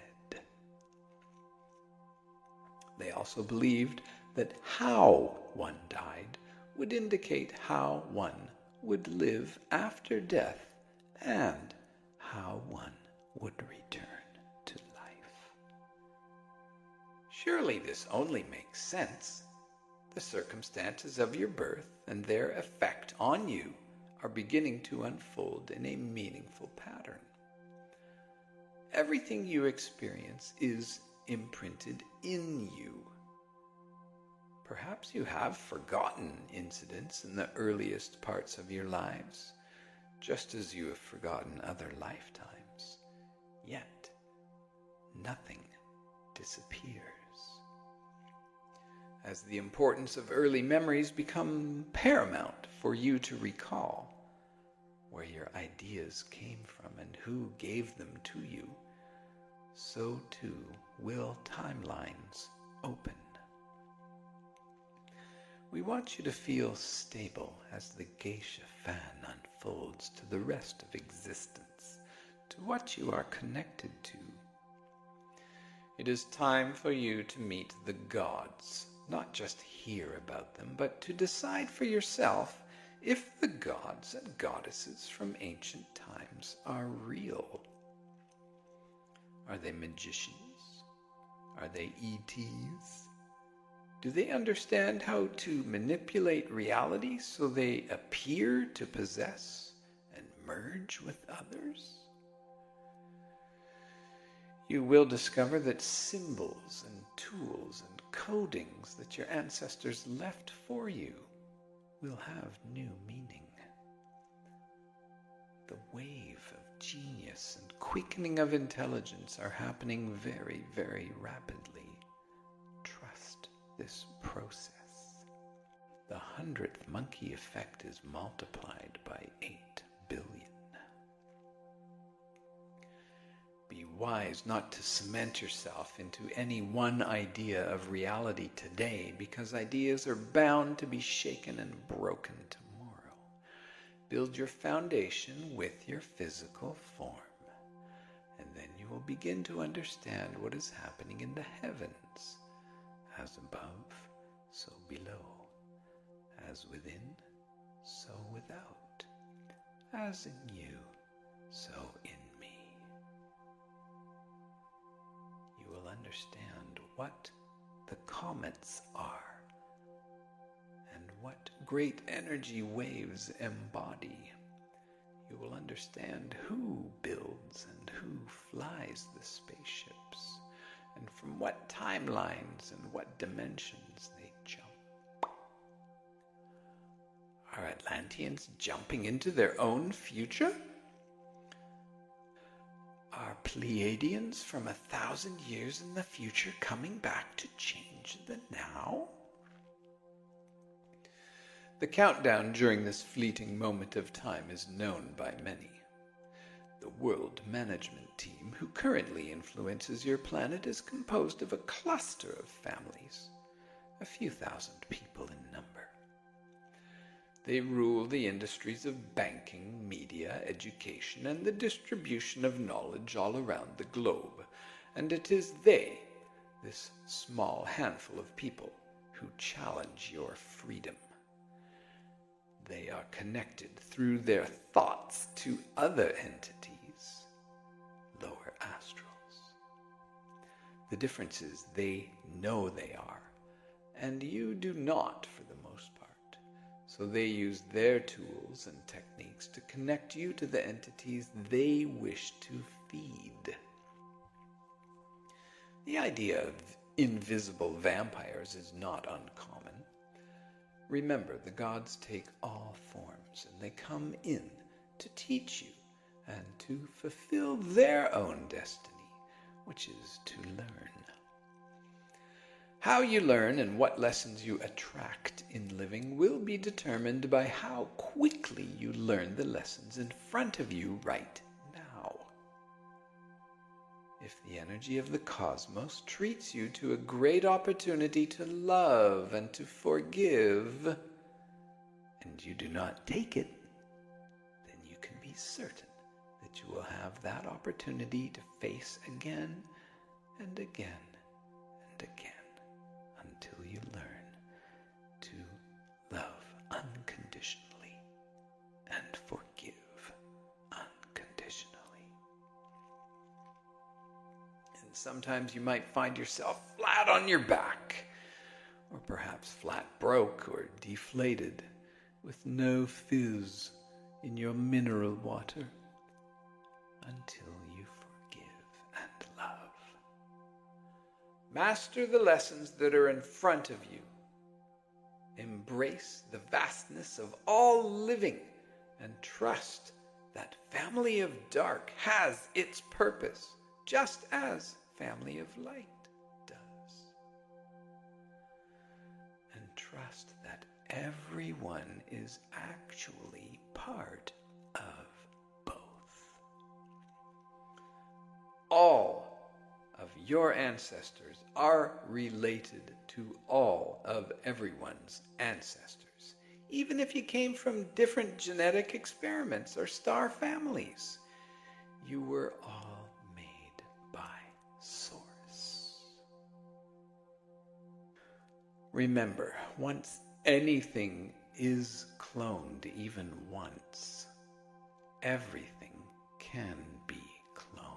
They also believed that how one died would indicate how one would live after death and how one would return to life. Surely this only makes sense. The circumstances of your birth and their effect on you are beginning to unfold in a meaningful pattern. Everything you experience is imprinted in you. Perhaps you have forgotten incidents in the earliest parts of your lives, just as you have forgotten other lifetimes. Yet, nothing disappears. As the importance of early memories become paramount for you to recall where your ideas came from and who gave them to you, so too will timelines open. We want you to feel stable as the geisha fan unfolds to the rest of existence, to what you are connected to. It is time for you to meet the gods, not just hear about them, but to decide for yourself if the gods and goddesses from ancient times are real. Are they magicians? Are they ETs? Do they understand how to manipulate reality so they appear to possess and merge with others? You will discover that symbols and tools and codings that your ancestors left for you will have new meaning. The wave of genius and quickening of intelligence are happening very, very rapidly. Trust this process. The 100th monkey effect is multiplied by 8 billion. Be wise not to cement yourself into any one idea of reality today, because ideas are bound to be shaken and broken tomorrow. Build your foundation with your physical form, and then you will begin to understand what is happening in the heavens. As above, so below. As within, so without. As in you, so in me. You will understand what the comets are and what great energy waves embody. You will understand who builds and who flies the spaceships, and from what timelines and what dimensions they jump. Are Atlanteans jumping into their own future? Are Pleiadians from 1,000 years in the future coming back to change the now? The countdown during this fleeting moment of time is known by many. The world management team who currently influences your planet is composed of a cluster of families, a few thousand people in number. They rule the industries of banking, media, education, and the distribution of knowledge all around the globe, and it is they, this small handful of people, who challenge your freedom. They are connected through their thoughts to other entities, lower astrals. The difference is they know they are, and you do not for the most part. So they use their tools and techniques to connect you to the entities they wish to feed. The idea of invisible vampires is not uncommon. Remember, the gods take all forms, and they come in to teach you and to fulfill their own destiny, which is to learn. How you learn and what lessons you attract in living will be determined by how quickly you learn the lessons in front of you right now. If the energy of the cosmos treats you to a great opportunity to love and to forgive, and you do not take it, then you can be certain that you will have that opportunity to face again and again and again until you learn to love unconditionally and forgive unconditionally. And sometimes you might find yourself flat on your back, or perhaps flat broke or deflated, with no fizz in your mineral water, until you forgive and love. Master the lessons that are in front of you. Embrace the vastness of all living and trust that Family of Dark has its purpose, just as Family of Light does. And trust that everyone is actually part of both. All of your ancestors are related to all of everyone's ancestors. Even if you came from different genetic experiments or star families, you were all made by Source. Remember, once anything is cloned even once, everything can be cloned.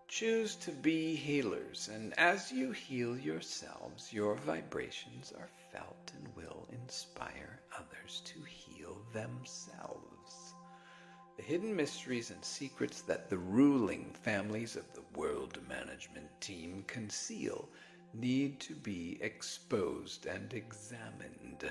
Choose to be healers, and as you heal yourselves, your vibrations are felt and will inspire others to heal themselves. The hidden mysteries and secrets that the ruling families of the world management team conceal need to be exposed and examined.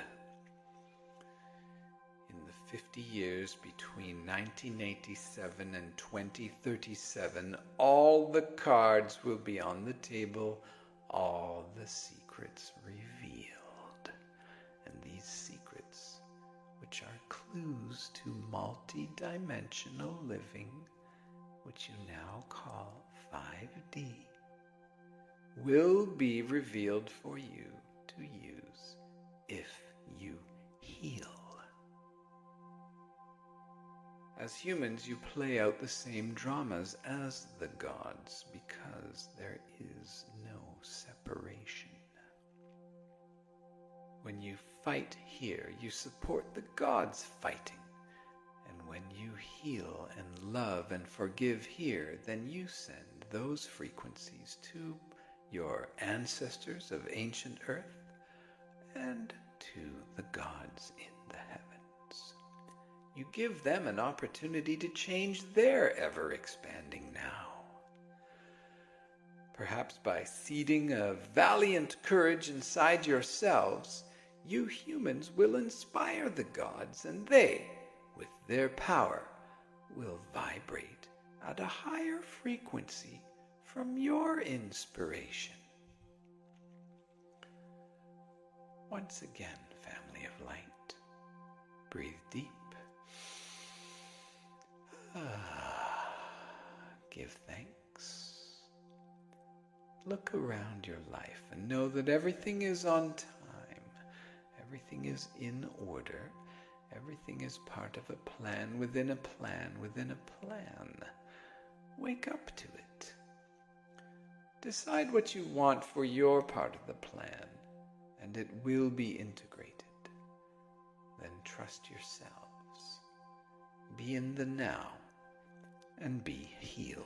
In the 50 years between 1987 and 2037, all the cards will be on the table, all the secrets revealed. And these secrets, which are clues to multi-dimensional living, which you now call 5D, will be revealed for you to use if you heal. As humans, you play out the same dramas as the gods because there is no separation. When you fight here, you support the gods fighting. And when you heal and love and forgive here, then you send those frequencies to your ancestors of ancient earth and to the gods in the heavens. You give them an opportunity to change their ever-expanding now. Perhaps by seeding a valiant courage inside yourselves, you humans will inspire the gods, and they, with their power, will vibrate at a higher frequency from your inspiration. Once again, family of light, breathe deep. Give thanks. Look around your life and know that everything is on time. Everything is in order. Everything is part of a plan within a plan within a plan. Wake up to it. Decide what you want for your part of the plan, and it will be integrated. Then trust yourselves. Be in the now and be healed.